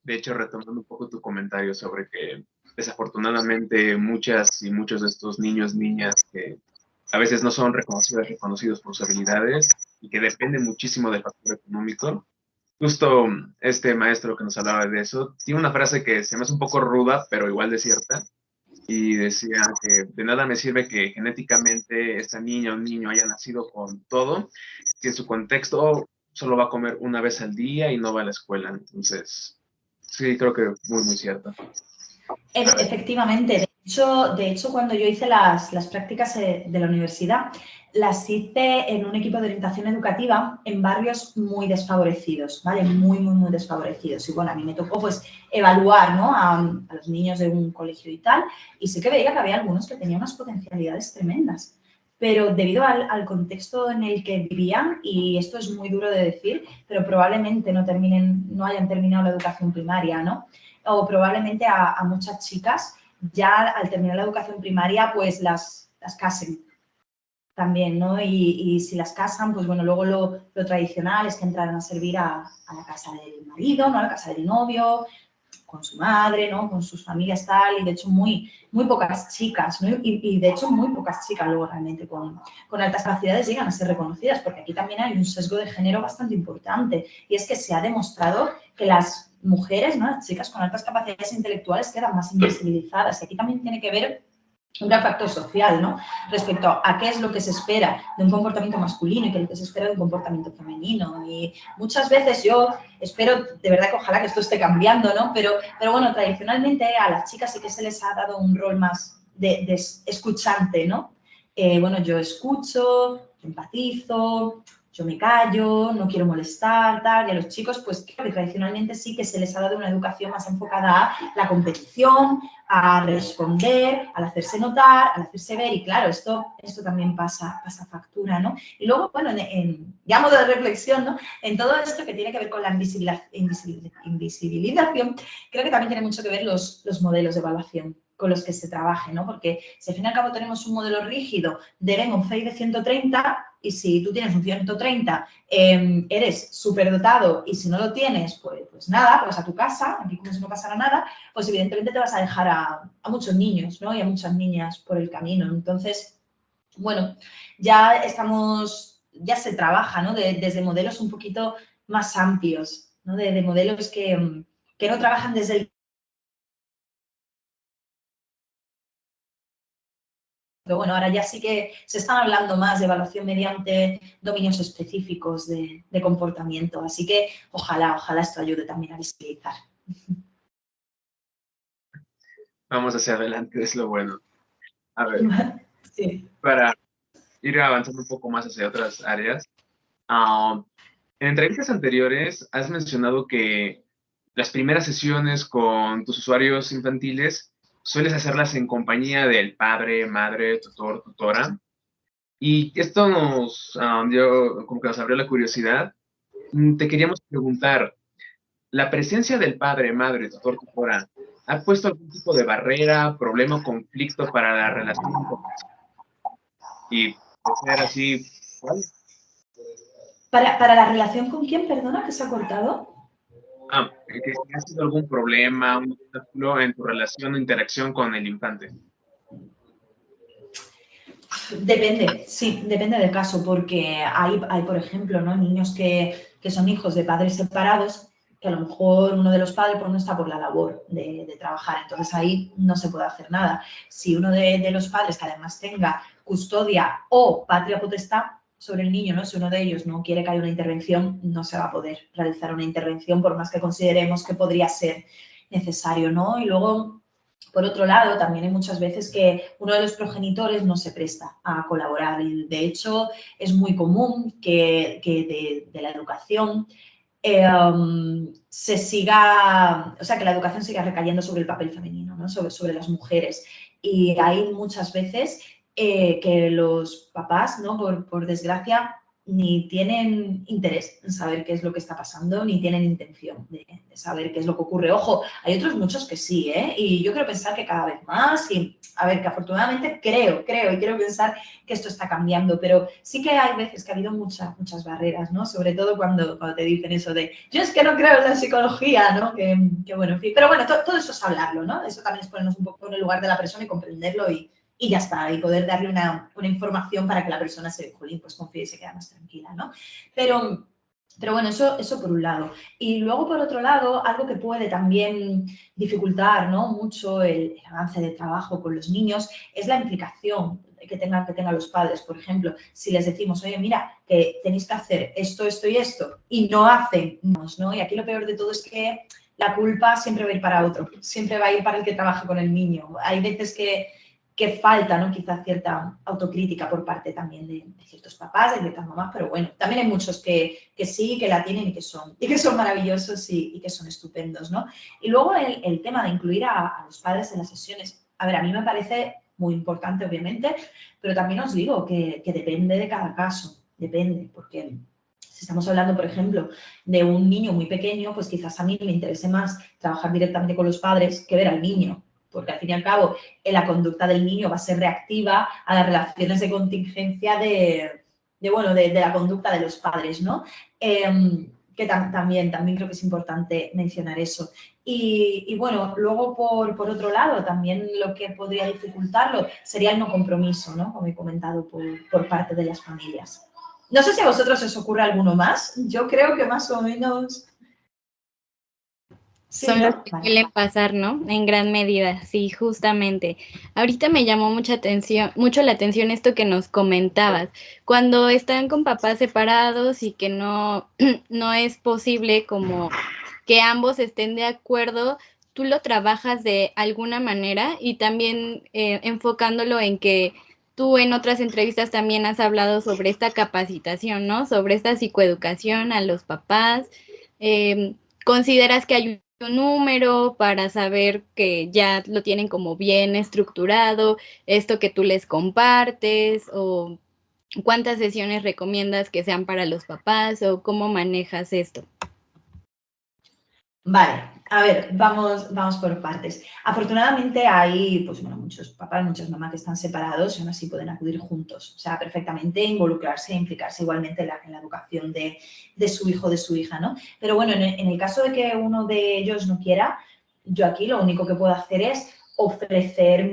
De hecho, retomando un poco tu comentario sobre que desafortunadamente muchas y muchos de estos niños, niñas que a veces no son reconocidos por sus habilidades y que dependen muchísimo del factor económico. Justo este maestro que nos hablaba de eso, tiene una frase que se me hace un poco ruda, pero igual de cierta, y decía que de nada me sirve que genéticamente esta niña o niño haya nacido con todo, si en su contexto solo va a comer una vez al día y no va a la escuela. Entonces, sí, creo que muy, muy cierto. Efectivamente. De hecho, cuando yo hice las prácticas de la universidad, las hice en un equipo de orientación educativa en barrios muy desfavorecidos, ¿vale? Muy, muy, muy desfavorecidos. Y bueno, a mí me tocó pues evaluar, ¿no? A los niños de un colegio y tal, y sí que veía que había algunos que tenían unas potencialidades tremendas. Pero debido al contexto en el que vivían, y esto es muy duro de decir, pero probablemente no hayan terminado la educación primaria, ¿no? O probablemente a muchas chicas ya al terminar la educación primaria pues las casen también, ¿no? Y si las casan, pues bueno, luego lo tradicional es que entrarán a servir a la casa del marido, ¿no? A la casa del novio, con su madre, ¿no? Con sus familias tal, y de hecho muy, muy pocas chicas, ¿no? Y de hecho muy pocas chicas luego realmente con altas capacidades llegan a ser reconocidas, porque aquí también hay un sesgo de género bastante importante, y es que se ha demostrado que las mujeres, ¿no? Las chicas con altas capacidades intelectuales quedan más invisibilizadas, y aquí también tiene que ver un gran factor social, ¿no? Respecto a qué es lo que se espera de un comportamiento masculino y qué es lo que se espera de un comportamiento femenino. Y muchas veces yo espero, de verdad que ojalá que esto esté cambiando, ¿no? Pero bueno, tradicionalmente a las chicas sí que se les ha dado un rol más de escuchante, ¿no? Bueno, yo escucho, yo empatizo, yo me callo, no quiero molestar, tal, y a los chicos, pues creo que tradicionalmente sí que se les ha dado una educación más enfocada a la competición, a responder, al hacerse notar, al hacerse ver, y claro, esto también pasa factura, ¿no? Y luego, bueno, ya modo de reflexión, ¿no? En todo esto que tiene que ver con la invisibilización, creo que también tiene mucho que ver los modelos de evaluación con los que se trabaje, ¿no? Porque si al fin y al cabo tenemos un modelo rígido de venga, un FEI de 130, y si tú tienes un 130, eres superdotado y si no lo tienes, pues nada, vas a tu casa, aquí como si no pasara nada, pues evidentemente te vas a dejar a muchos niños, ¿no? Y a muchas niñas por el camino. Entonces, bueno, ya se trabaja, ¿no? Desde modelos un poquito más amplios, ¿no? De modelos que no trabajan desde el... Pero bueno, ahora ya sí que se están hablando más de evaluación mediante dominios específicos de comportamiento. Así que ojalá esto ayude también a visibilizar. Vamos hacia adelante, es lo bueno. A ver, Sí. para ir avanzando un poco más hacia otras áreas, en entrevistas anteriores has mencionado que las primeras sesiones con tus usuarios infantiles sueles hacerlas en compañía del padre, madre, tutor, tutora. Y esto como que nos abrió la curiosidad. Te queríamos preguntar, ¿la presencia del padre, madre, tutor, tutora ha puesto algún tipo de barrera, problema o conflicto para la relación interpersonal? Y de ser así, ¿cuál? ¿Para la relación con quién, perdona, que se ha cortado? Que si ha sido algún problema, un obstáculo en tu relación o interacción con el infante. Depende, sí, depende del caso, porque hay por ejemplo, ¿no? Niños que son hijos de padres separados, que a lo mejor uno de los padres pues, no está por la labor de trabajar, entonces ahí no se puede hacer nada. Si uno de los padres que además tenga custodia o patria potestad sobre el niño, ¿no? Si uno de ellos no quiere que haya una intervención, no se va a poder realizar una intervención por más que consideremos que podría ser necesario, ¿no? Y luego, por otro lado, también hay muchas veces que uno de los progenitores no se presta a colaborar y, de hecho, es muy común que de la educación se siga, o sea, que la educación siga recayendo sobre el papel femenino, ¿no? Sobre las mujeres. Y hay muchas veces que los papás, ¿no? Por desgracia, ni tienen interés en saber qué es lo que está pasando, ni tienen intención de saber qué es lo que ocurre. Ojo, hay otros muchos que sí, ¿eh? Y yo quiero pensar que cada vez más, y a ver, que afortunadamente creo y quiero pensar que esto está cambiando, pero sí que hay veces que ha habido muchas barreras, ¿no? Sobre todo cuando te dicen eso de, yo es que no creo en la psicología, ¿no? Que bueno, en fin. Pero bueno, todo eso es hablarlo, ¿no? Eso también es ponernos un poco en el lugar de la persona y comprenderlo y ya está, y poder darle una información para que la persona pues confíe y se quede más tranquila, ¿no? Pero bueno, eso por un lado. Y luego, por otro lado, algo que puede también dificultar, ¿no? Mucho el avance de trabajo con los niños es la implicación que tengan los padres. Por ejemplo, si les decimos, oye, mira, que tenéis que hacer esto y esto, y no hacen, ¿no? Y aquí lo peor de todo es que la culpa siempre va a ir para otro, siempre va a ir para el que trabaja con el niño. Hay veces que falta, ¿no? Quizá cierta autocrítica por parte también de ciertos papás, de ciertas mamás, pero bueno, también hay muchos que sí, que la tienen y que son maravillosos y que son estupendos, ¿no? Y luego el tema de incluir a los padres en las sesiones. A ver, a mí me parece muy importante, obviamente, pero también os digo que depende de cada caso, depende, porque si estamos hablando, por ejemplo, de un niño muy pequeño, pues quizás a mí me interese más trabajar directamente con los padres que ver al niño, porque al fin y al cabo la conducta del niño va a ser reactiva a las relaciones de contingencia de la conducta de los padres, ¿no? Que también creo que es importante mencionar eso. Y bueno, luego por otro lado, también lo que podría dificultarlo sería el no compromiso, ¿no? Como he comentado, por parte de las familias. No sé si a vosotros os ocurre alguno más. Yo creo que más o menos... Sí, Son los ¿no? que Vale. suelen pasar, ¿no? En gran medida, sí, justamente. Ahorita me llamó mucho la atención esto que nos comentabas. Cuando están con papás separados y que no, no es posible como que ambos estén de acuerdo, tú lo trabajas de alguna manera y también enfocándolo en que tú en otras entrevistas también has hablado sobre esta capacitación, ¿no? Sobre esta psicoeducación a los papás. ¿Consideras que hay un número para saber que ya lo tienen como bien estructurado, esto que tú les compartes, o cuántas sesiones recomiendas que sean para los papás, o cómo manejas esto? Vale, A ver, vamos por partes. Afortunadamente hay, pues bueno, muchos papás, muchas mamás que están separados y aún así pueden acudir juntos. O sea, perfectamente involucrarse e implicarse igualmente en la educación de su hijo o de su hija, ¿no? Pero bueno, en el caso de que uno de ellos no quiera, yo aquí lo único que puedo hacer es ofrecer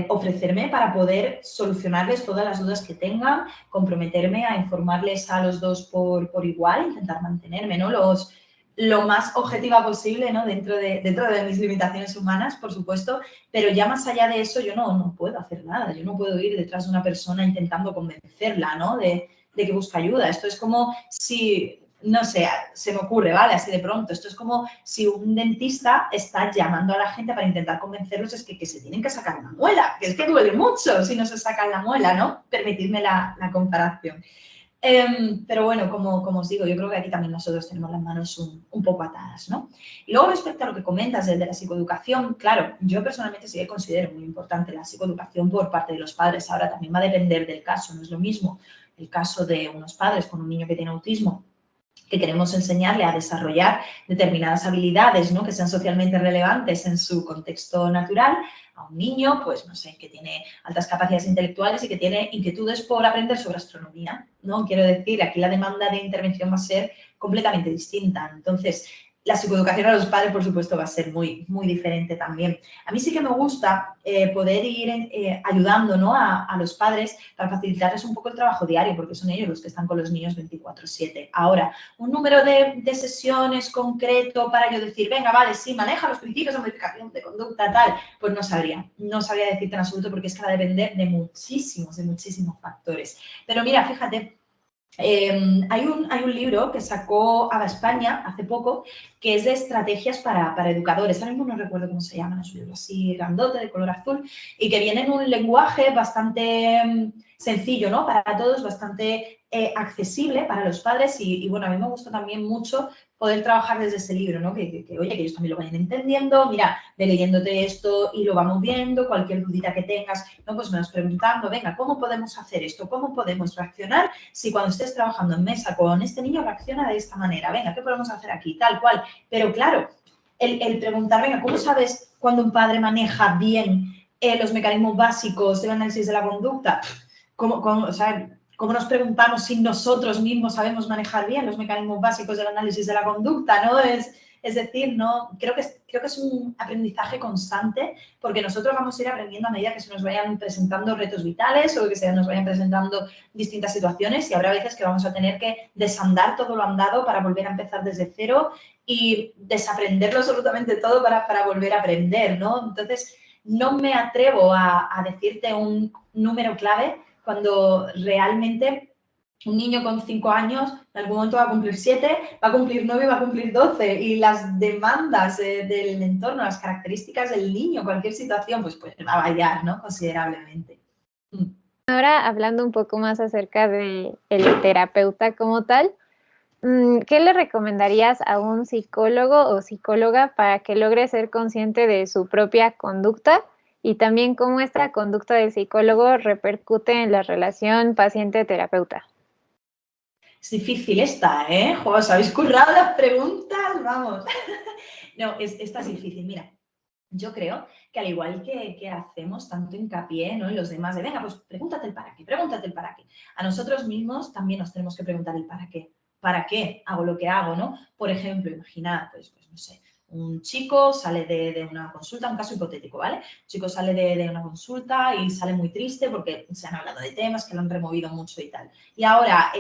ofrecerme para poder solucionarles todas las dudas que tengan, comprometerme a informarles a los dos por igual, intentar mantenerme, ¿no? Lo más objetiva posible, ¿no? Dentro de mis limitaciones humanas, por supuesto, pero ya más allá de eso yo no puedo hacer nada, yo no puedo ir detrás de una persona intentando convencerla, ¿no? De que busca ayuda. Esto es como si, no sé, se me ocurre, ¿vale? Así de pronto, esto es como si un dentista está llamando a la gente para intentar convencerlos es que se tienen que sacar una muela, que es que duele mucho si no se sacan la muela, ¿no? Permitidme la comparación. Pero bueno, como os digo, yo creo que aquí también nosotros tenemos las manos un poco atadas, ¿no? Y luego respecto a lo que comentas de la psicoeducación, claro, yo personalmente sí que considero muy importante la psicoeducación por parte de los padres. Ahora también va a depender del caso, no es lo mismo el caso de unos padres con un niño que tiene autismo que queremos enseñarle a desarrollar determinadas habilidades, ¿no? Que sean socialmente relevantes en su contexto natural, a un niño, pues, no sé, que tiene altas capacidades intelectuales y que tiene inquietudes por aprender sobre astronomía, ¿no? Quiero decir, aquí la demanda de intervención va a ser completamente distinta. Entonces, la psicoeducación a los padres, por supuesto, va a ser muy, muy diferente también. A mí sí que me gusta poder ir ayudando, ¿no? a los padres para facilitarles un poco el trabajo diario, porque son ellos los que están con los niños 24/7. Ahora, un número de sesiones concreto para yo decir, venga, vale, sí, maneja los principios de modificación de conducta, tal, pues no sabría decirte en absoluto porque es que va a depender de muchísimos factores. Pero mira, fíjate, hay un libro que sacó Ava España hace poco que es de estrategias para educadores. Ahora mismo no recuerdo cómo se llama, es un libro así grandote, de color azul, y que viene en un lenguaje bastante sencillo, ¿no? Para todos, bastante accesible para los padres y bueno, a mí me gusta también mucho poder trabajar desde ese libro, ¿no? Oye, que ellos también lo vayan entendiendo, mira, ve leyéndote esto y lo vamos viendo, cualquier dudita que tengas, ¿no? Pues me vas preguntando, venga, ¿cómo podemos hacer esto? ¿Cómo podemos reaccionar si cuando estés trabajando en mesa con este niño reacciona de esta manera? Venga, ¿qué podemos hacer aquí? Tal cual. Pero claro, el preguntar, venga, ¿cómo sabes cuando un padre maneja bien los mecanismos básicos del análisis de la conducta? ¿Cómo nos preguntamos si nosotros mismos sabemos manejar bien los mecanismos básicos del análisis de la conducta? ¿No? Es decir, no, creo que es un aprendizaje constante porque nosotros vamos a ir aprendiendo a medida que se nos vayan presentando retos vitales o que se nos vayan presentando distintas situaciones y habrá veces que vamos a tener que desandar todo lo andado para volver a empezar desde cero y desaprenderlo absolutamente todo para volver a aprender, ¿no? Entonces, no me atrevo a decirte un número clave cuando realmente un niño con 5 años en algún momento va a cumplir 7, va a cumplir 9 y va a cumplir 12 y las demandas del entorno, las características del niño, cualquier situación, pues va a variar, ¿no? Considerablemente. Ahora hablando un poco más acerca del terapeuta como tal, ¿qué le recomendarías a un psicólogo o psicóloga para que logre ser consciente de su propia conducta y también cómo esta conducta del psicólogo repercute en la relación paciente-terapeuta? Es difícil esta, ¿eh? Jo, os habéis currado las preguntas, vamos. No, esta es difícil. Mira, yo creo que al igual que hacemos tanto hincapié, ¿no? En los demás de, venga, pues pregúntate el para qué, pregúntate el para qué. A nosotros mismos también nos tenemos que preguntar el para qué. ¿Para qué hago lo que hago, no? Por ejemplo, imaginad, pues no sé, un chico sale de una consulta, un caso hipotético, ¿vale? Un chico sale de una consulta y sale muy triste porque se han hablado de temas que lo han removido mucho y tal. Y ahora,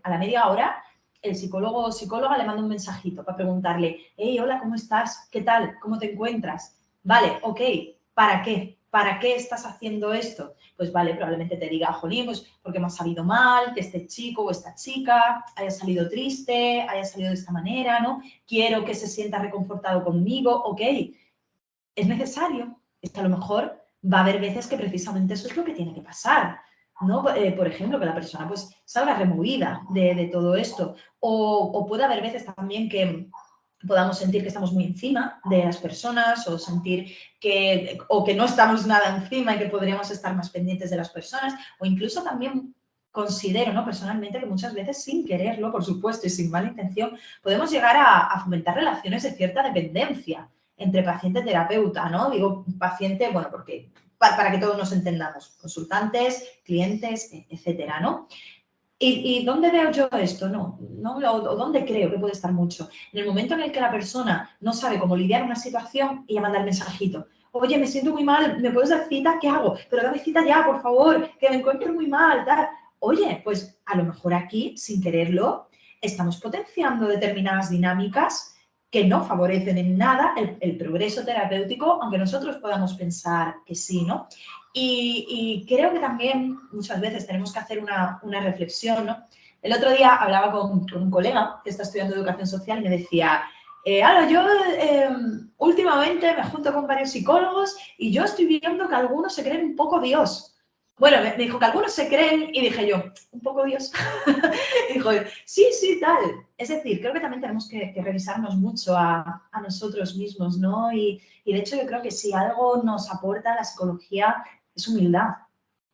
a la media hora, el psicólogo o psicóloga le manda un mensajito para preguntarle, hey, hola, ¿cómo estás? ¿Qué tal? ¿Cómo te encuentras? Vale, ok, ¿para qué? ¿Para qué estás haciendo esto? Pues vale, probablemente te diga, jolín, pues porque me ha salido mal, que este chico o esta chica haya salido triste, haya salido de esta manera, ¿no? Quiero que se sienta reconfortado conmigo, ok. Es necesario, es que a lo mejor va a haber veces que precisamente eso es lo que tiene que pasar, ¿no? Por ejemplo, que la persona pues salga removida de todo esto. O puede haber veces también que podamos sentir que estamos muy encima de las personas o sentir que no estamos nada encima y que podríamos estar más pendientes de las personas o incluso también considero, ¿no? Personalmente, que muchas veces sin quererlo, por supuesto, y sin mala intención, podemos llegar a fomentar relaciones de cierta dependencia entre paciente y terapeuta, ¿no? Digo paciente, bueno, porque para que todos nos entendamos, consultantes, clientes, etcétera, ¿no? ¿Y dónde veo yo esto? No, o dónde creo que puede estar mucho. En el momento en el que la persona no sabe cómo lidiar una situación y ya manda el mensajito. Oye, me siento muy mal, ¿me puedes dar cita? ¿Qué hago? Pero dame cita ya, por favor, que me encuentro muy mal, tal. Oye, pues a lo mejor aquí, sin quererlo, estamos potenciando determinadas dinámicas que no favorecen en nada el progreso terapéutico, aunque nosotros podamos pensar que sí, ¿no? Y creo que también muchas veces tenemos que hacer una reflexión, ¿no? El otro día hablaba con un colega que está estudiando educación social y me decía, ahora yo últimamente me junto con varios psicólogos y yo estoy viendo que algunos se creen un poco Dios. Bueno, me dijo que algunos se creen y dije yo, ¿un poco Dios? Y dijo, sí, tal. Es decir, creo que también tenemos que revisarnos mucho a nosotros mismos, ¿no? Y de hecho yo creo que si algo nos aporta la psicología es humildad.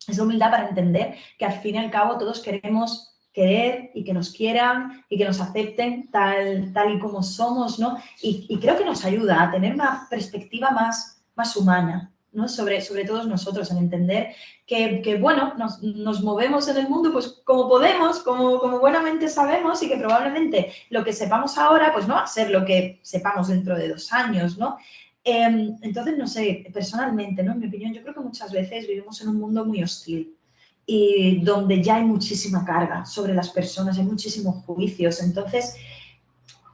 Es humildad para entender que al fin y al cabo todos queremos querer y que nos quieran y que nos acepten tal y como somos, ¿no? Y creo que nos ayuda a tener una perspectiva más humana, ¿no? Sobre todos nosotros, en entender que bueno, nos movemos en el mundo pues como podemos, como buenamente sabemos y que probablemente lo que sepamos ahora pues no va a ser lo que sepamos dentro de 2 años, ¿no? Entonces, no sé, personalmente, ¿no? En mi opinión, yo creo que muchas veces vivimos en un mundo muy hostil y donde ya hay muchísima carga sobre las personas, hay muchísimos juicios. Entonces,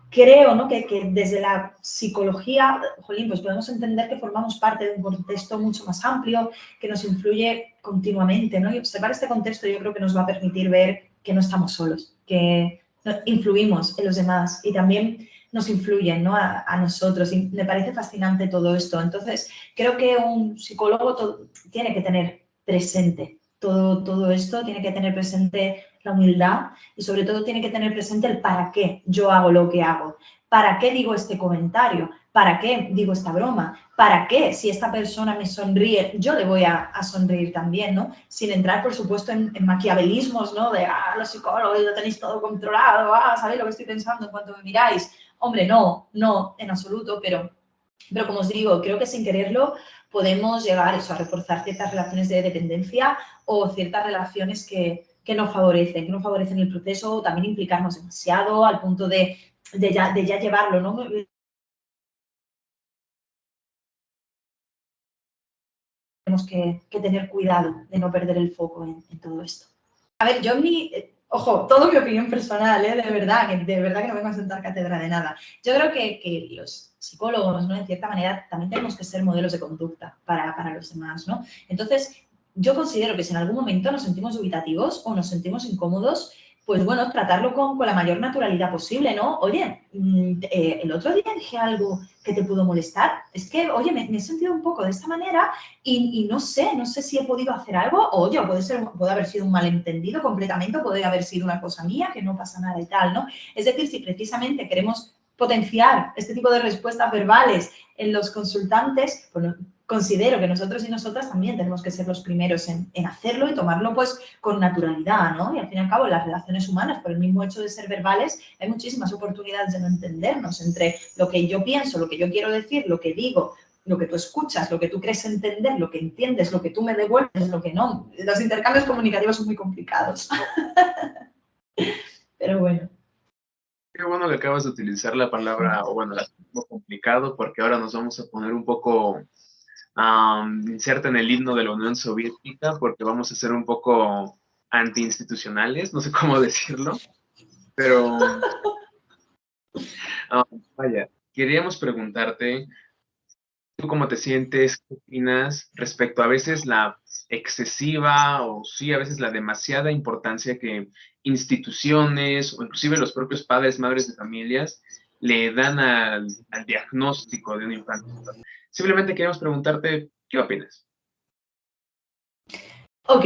creo, ¿no? que desde la psicología, jolín, pues podemos entender que formamos parte de un contexto mucho más amplio que nos influye continuamente, ¿no? Y observar este contexto yo creo que nos va a permitir ver que no estamos solos, que influimos en los demás y también nos influyen, ¿no? a nosotros. Y me parece fascinante todo esto. Entonces, creo que un psicólogo tiene que tener presente todo esto, tiene que tener presente la humildad y sobre todo tiene que tener presente el para qué yo hago lo que hago, para qué digo este comentario, para qué digo esta broma, para qué si esta persona me sonríe, yo le voy a sonreír también, ¿no? Sin entrar, por supuesto, en maquiavelismos, ¿no? De, los psicólogos lo tenéis todo controlado, sabéis lo que estoy pensando en cuanto me miráis. Hombre, no, en absoluto, pero como os digo, creo que sin quererlo podemos llegar a reforzar ciertas relaciones de dependencia o ciertas relaciones que no favorecen el proceso, o también implicarnos demasiado al punto de ya llevarlo, ¿no? Tenemos que tener cuidado de no perder el foco en todo esto. A ver, yo ojo, todo mi opinión personal, de verdad que no vengo a sentar cátedra de nada. Yo creo que los psicólogos, ¿no? En cierta manera, también tenemos que ser modelos de conducta para los demás, ¿no? Entonces, yo considero que si en algún momento nos sentimos dubitativos o nos sentimos incómodos, pues bueno, tratarlo con la mayor naturalidad posible, ¿no? Oye, el otro día dije algo que te pudo molestar. Es que, oye, me he sentido un poco de esta manera y no sé si he podido hacer algo, o oye, puede haber sido un malentendido completamente, o puede haber sido una cosa mía, que no pasa nada y tal, ¿no? Es decir, si precisamente queremos potenciar este tipo de respuestas verbales en los consultantes, pues considero que nosotros y nosotras también tenemos que ser los primeros en hacerlo y tomarlo pues con naturalidad, ¿no? Y al fin y al cabo, las relaciones humanas, por el mismo hecho de ser verbales, hay muchísimas oportunidades de no entendernos entre lo que yo pienso, lo que yo quiero decir, lo que digo, lo que tú escuchas, lo que tú crees entender, lo que entiendes, lo que tú me devuelves, lo que no. Los intercambios comunicativos son muy complicados. Pero bueno. Qué bueno que acabas de utilizar la palabra, o bueno, complicado, porque ahora nos vamos a poner un poco inserta en el himno de la Unión Soviética, porque vamos a ser un poco antiinstitucionales, no sé cómo decirlo, pero vaya, queríamos preguntarte, ¿tú cómo te sientes? ¿Qué opinas respecto a veces la excesiva o sí, a veces la demasiada importancia que instituciones o inclusive los propios padres, madres de familias le dan al diagnóstico de un infante? Simplemente queremos preguntarte, ¿qué opinas? Ok,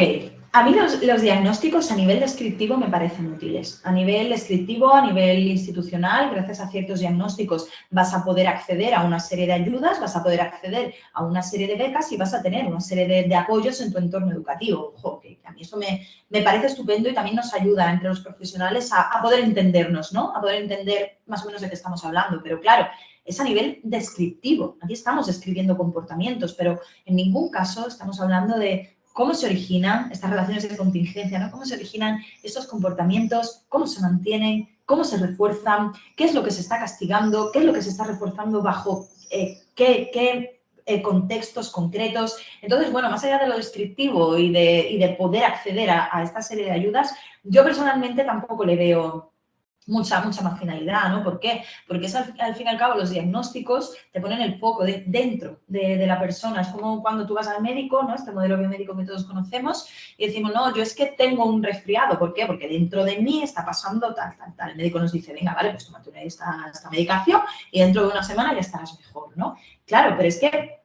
A mí los diagnósticos a nivel descriptivo me parecen útiles. A nivel descriptivo, a nivel institucional, gracias a ciertos diagnósticos vas a poder acceder a una serie de ayudas, vas a poder acceder a una serie de becas y vas a tener una serie de apoyos en tu entorno educativo. Ojo, que a mí eso me parece estupendo y también nos ayuda entre los profesionales a poder entendernos, ¿no? A poder entender más o menos de qué estamos hablando. Pero claro, es a nivel descriptivo. Aquí estamos describiendo comportamientos, pero en ningún caso estamos hablando de cómo se originan estas relaciones de contingencia, ¿no? Cómo se originan estos comportamientos, cómo se mantienen, cómo se refuerzan, qué es lo que se está castigando, qué es lo que se está reforzando bajo qué contextos concretos. Entonces, bueno, más allá de lo descriptivo y de poder acceder a esta serie de ayudas, yo personalmente tampoco le veo mucha más finalidad, ¿no? ¿Por qué? Porque es al fin y al cabo los diagnósticos te ponen el foco dentro de la persona. Es como cuando tú vas al médico, ¿no? Este modelo biomédico que todos conocemos y decimos, no, yo es que tengo un resfriado. ¿Por qué? Porque dentro de mí está pasando tal. El médico nos dice, venga, vale, pues tómate esta medicación y dentro de una semana ya estarás mejor, ¿no? Claro, pero es que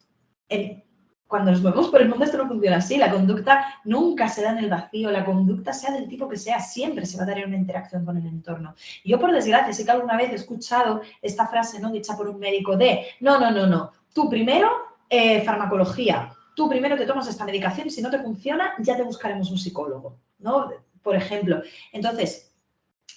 cuando nos movemos por el mundo esto no funciona así. La conducta nunca se da en el vacío. La conducta, sea del tipo que sea, siempre se va a dar en una interacción con el entorno. Y yo, por desgracia, sí que alguna vez he escuchado esta frase, ¿no?, dicha por un médico de no. Tú primero farmacología. Tú primero te tomas esta medicación y si no te funciona ya te buscaremos un psicólogo, ¿no? Por ejemplo. Entonces,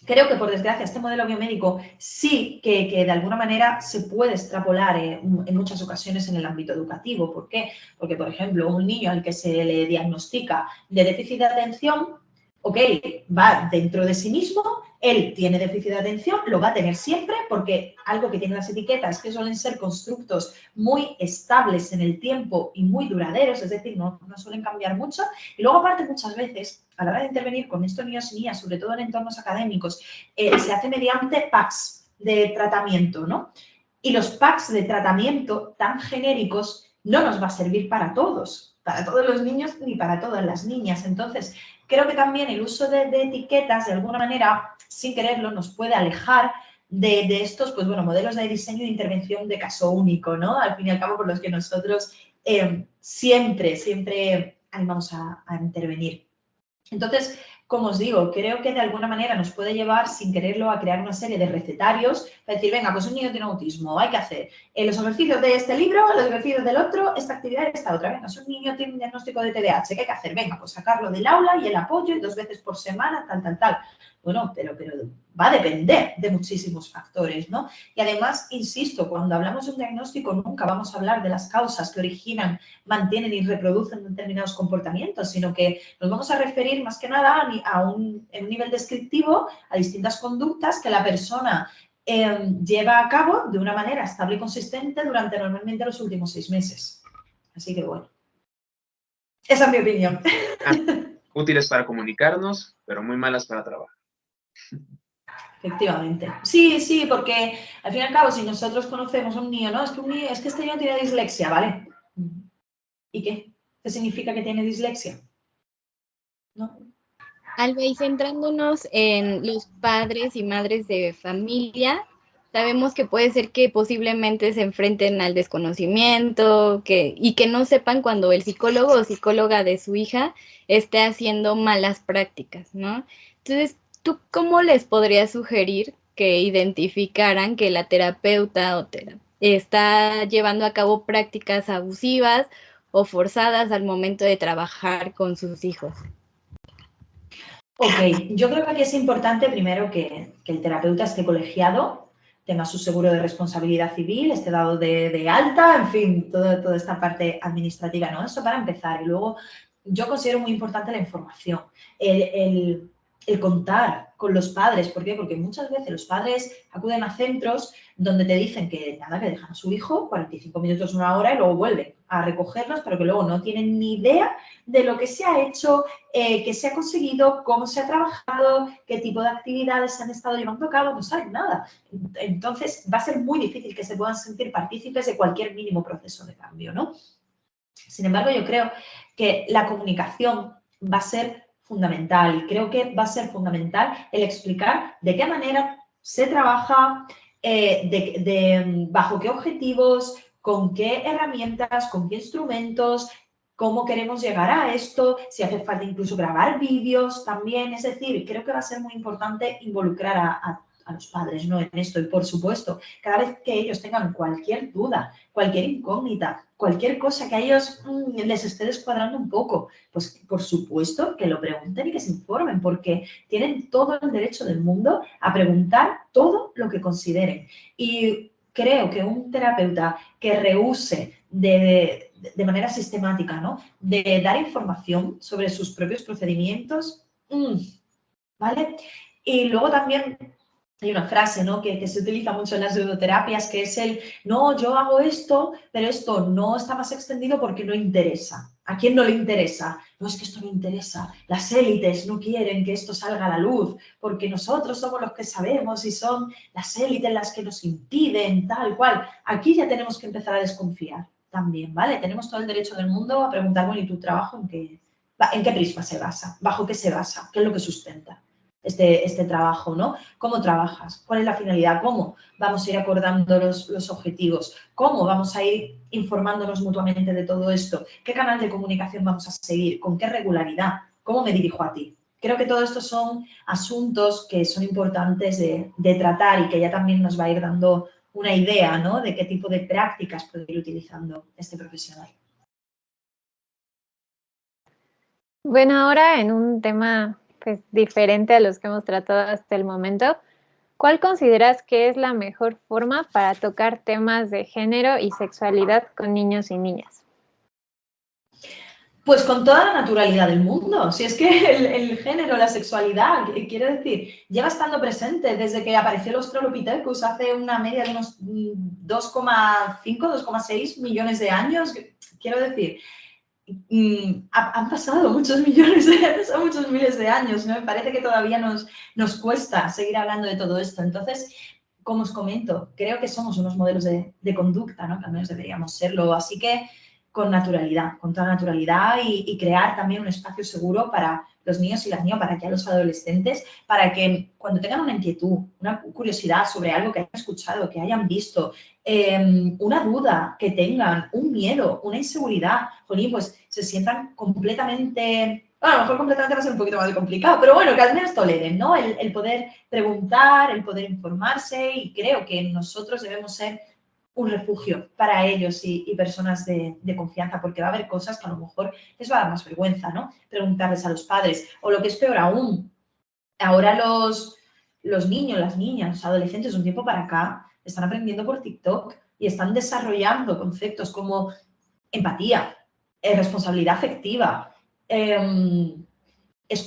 creo que, por desgracia, este modelo biomédico sí que de alguna manera se puede extrapolar en muchas ocasiones en el ámbito educativo. ¿Por qué? Porque, por ejemplo, un niño al que se le diagnostica de déficit de atención, ok, va dentro de sí mismo, él tiene déficit de atención, lo va a tener siempre porque algo que tiene las etiquetas que suelen ser constructos muy estables en el tiempo y muy duraderos, es decir, no suelen cambiar mucho. Y luego, aparte, muchas veces, a la hora de intervenir con estos niños y niñas, sobre todo en entornos académicos, se hace mediante packs de tratamiento, ¿no? Y los packs de tratamiento tan genéricos no nos va a servir para todos los niños ni para todas las niñas. Entonces, creo que también el uso de etiquetas, de alguna manera, sin quererlo, nos puede alejar de estos, pues bueno, modelos de diseño de intervención de caso único, ¿no? Al fin y al cabo, por los que nosotros siempre animamos a intervenir. Entonces, como os digo, creo que de alguna manera nos puede llevar, sin quererlo, a crear una serie de recetarios para decir, venga, pues un niño tiene autismo, hay que hacer los ejercicios de este libro, los ejercicios del otro, esta actividad y esta otra. Venga, si un niño tiene un diagnóstico de TDAH, ¿qué hay que hacer? Venga, pues sacarlo del aula y el apoyo y 2 veces por semana, tal. Bueno, pero va a depender de muchísimos factores, ¿no? Y además, insisto, cuando hablamos de un diagnóstico nunca vamos a hablar de las causas que originan, mantienen y reproducen determinados comportamientos, sino que nos vamos a referir más que nada en un nivel descriptivo a distintas conductas que la persona lleva a cabo de una manera estable y consistente durante normalmente los últimos 6 meses. Así que bueno, esa es mi opinión. Útiles para comunicarnos, pero muy malas para trabajar. Efectivamente. Sí, porque al fin y al cabo, si nosotros conocemos a un niño, no, es que este niño tiene dislexia, ¿vale? ¿Y qué? ¿Qué significa que tiene dislexia? ¿No? Alba, y centrándonos en los padres y madres de familia, sabemos que puede ser que posiblemente se enfrenten al desconocimiento y que no sepan cuando el psicólogo o psicóloga de su hija esté haciendo malas prácticas, ¿no? Entonces, ¿tú cómo les podrías sugerir que identificaran que la terapeuta está llevando a cabo prácticas abusivas o forzadas al momento de trabajar con sus hijos? Ok, yo creo que aquí es importante primero que el terapeuta esté colegiado, tenga su seguro de responsabilidad civil, esté dado de alta, en fin, toda esta parte administrativa, ¿no? Eso para empezar. Y luego yo considero muy importante la información, el contar con los padres. ¿Por qué? Porque muchas veces los padres acuden a centros donde te dicen que nada, que dejan a su hijo 45 minutos, 1 hora y luego vuelven a recogerlos, pero que luego no tienen ni idea de lo que se ha hecho, qué se ha conseguido, cómo se ha trabajado, qué tipo de actividades se han estado llevando a cabo, no saben nada. Entonces, va a ser muy difícil que se puedan sentir partícipes de cualquier mínimo proceso de cambio, ¿no? Sin embargo, yo creo que la comunicación va a ser fundamental y creo que va a ser fundamental el explicar de qué manera se trabaja, bajo qué objetivos, con qué herramientas, con qué instrumentos, cómo queremos llegar a esto, si hace falta incluso grabar vídeos también. Es decir, creo que va a ser muy importante involucrar a los padres, ¿no?, en esto. Y, por supuesto, cada vez que ellos tengan cualquier duda, cualquier incógnita, cualquier cosa que a ellos les esté descuadrando un poco, pues, por supuesto, que lo pregunten y que se informen, porque tienen todo el derecho del mundo a preguntar todo lo que consideren. Y creo que un terapeuta que rehúse de manera sistemática, ¿no?, de dar información sobre sus propios procedimientos, ¿vale? Y luego también hay una frase, ¿no?, que se utiliza mucho en las pseudoterapias, que es no, yo hago esto, pero esto no está más extendido porque no interesa. ¿A quién no le interesa? No, es que esto no interesa. Las élites no quieren que esto salga a la luz porque nosotros somos los que sabemos y son las élites las que nos impiden, tal cual. Aquí ya tenemos que empezar a desconfiar también, ¿vale? Tenemos todo el derecho del mundo a preguntar, bueno, ¿y tu trabajo en qué prisma se basa? ¿Bajo qué se basa? ¿Qué es lo que sustenta este trabajo, ¿no? ¿Cómo trabajas? ¿Cuál es la finalidad? ¿Cómo vamos a ir acordando los objetivos? ¿Cómo vamos a ir informándonos mutuamente de todo esto? ¿Qué canal de comunicación vamos a seguir? ¿Con qué regularidad? ¿Cómo me dirijo a ti? Creo que todo esto son asuntos que son importantes de tratar y que ya también nos va a ir dando una idea, ¿no?, de qué tipo de prácticas puede ir utilizando este profesional. Bueno, ahora en un tema pues diferente a los que hemos tratado hasta el momento, ¿cuál consideras que es la mejor forma para tocar temas de género y sexualidad con niños y niñas? Pues con toda la naturalidad del mundo. Si es que el género, la sexualidad, quiero decir, lleva estando presente desde que apareció el Australopithecus hace una media de unos 2,5, 2,6 millones de años. Quiero decir, han pasado muchos millones de años, muchos miles de años, ¿no? Me parece que todavía nos cuesta seguir hablando de todo esto. Entonces, como os comento, creo que somos unos modelos de conducta, ¿no?, que al menos deberíamos serlo. Así que con naturalidad, con toda naturalidad y crear también un espacio seguro para los niños y las niñas, para que a los adolescentes, para que cuando tengan una inquietud, una curiosidad sobre algo que hayan escuchado, que hayan visto, una duda que tengan, un miedo, una inseguridad, jolín, pues se sientan completamente, bueno, a lo mejor completamente va a ser un poquito más complicado, pero bueno, que al menos toleren, ¿no?, el poder preguntar, el poder informarse, y creo que nosotros debemos ser un refugio para ellos y personas de confianza, porque va a haber cosas que a lo mejor les va a dar más vergüenza, ¿no?, preguntarles a los padres. O lo que es peor aún, ahora los niños, las niñas, los adolescentes, de un tiempo para acá, están aprendiendo por TikTok y están desarrollando conceptos como empatía, responsabilidad afectiva,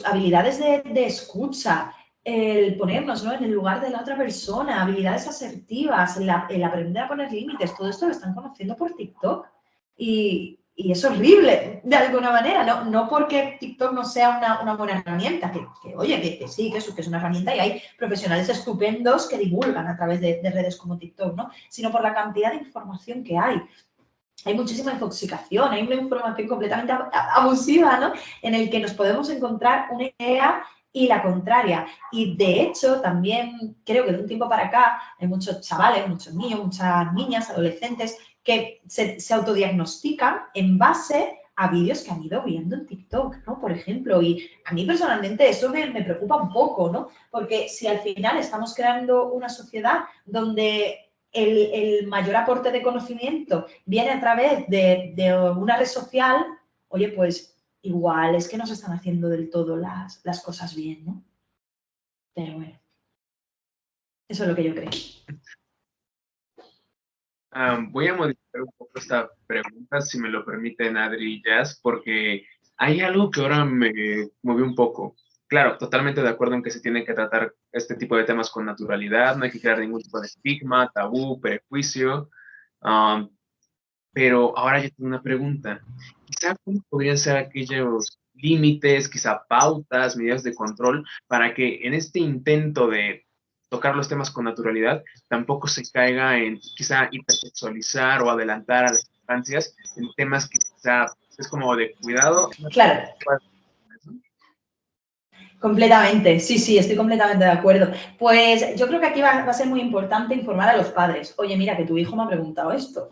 habilidades de escucha, el ponernos, ¿no?, en el lugar de la otra persona, habilidades asertivas, el aprender a poner límites. Todo esto lo están conociendo por TikTok y es horrible de alguna manera, no porque TikTok no sea una buena herramienta, oye, que sí, que es una herramienta y hay profesionales estupendos que divulgan a través de redes como TikTok, ¿no?, sino por la cantidad de información que hay. Hay muchísima infoxicación, hay una información completamente abusiva, ¿no?, en el que nos podemos encontrar una idea y la contraria. Y de hecho, también creo que de un tiempo para acá hay muchos chavales, muchos niños, muchas niñas, adolescentes que se autodiagnostican en base a vídeos que han ido viendo en TikTok, ¿no?, por ejemplo. Y a mí personalmente eso me preocupa un poco, ¿no?, porque si al final estamos creando una sociedad donde el mayor aporte de conocimiento viene a través de una red social, oye, pues igual es que no se están haciendo del todo las cosas bien, ¿no? Pero bueno, eso es lo que yo creo. Voy a modificar un poco esta pregunta, si me lo permiten, Adri y Jazz, porque hay algo que ahora me movió un poco. Claro, totalmente de acuerdo en que se tienen que tratar este tipo de temas con naturalidad, no hay que crear ningún tipo de estigma, tabú, prejuicio, um, pero ahora yo tengo una pregunta. Quizá, ¿cómo podrían ser aquellos límites, quizá pautas, medidas de control, para que en este intento de tocar los temas con naturalidad, tampoco se caiga en quizá hipersexualizar o adelantar a las infancias en temas que quizá es como de cuidado? Claro. Completamente, sí, sí, estoy completamente de acuerdo. Pues yo creo que aquí va a ser muy importante informar a los padres. Oye, mira, que tu hijo me ha preguntado esto.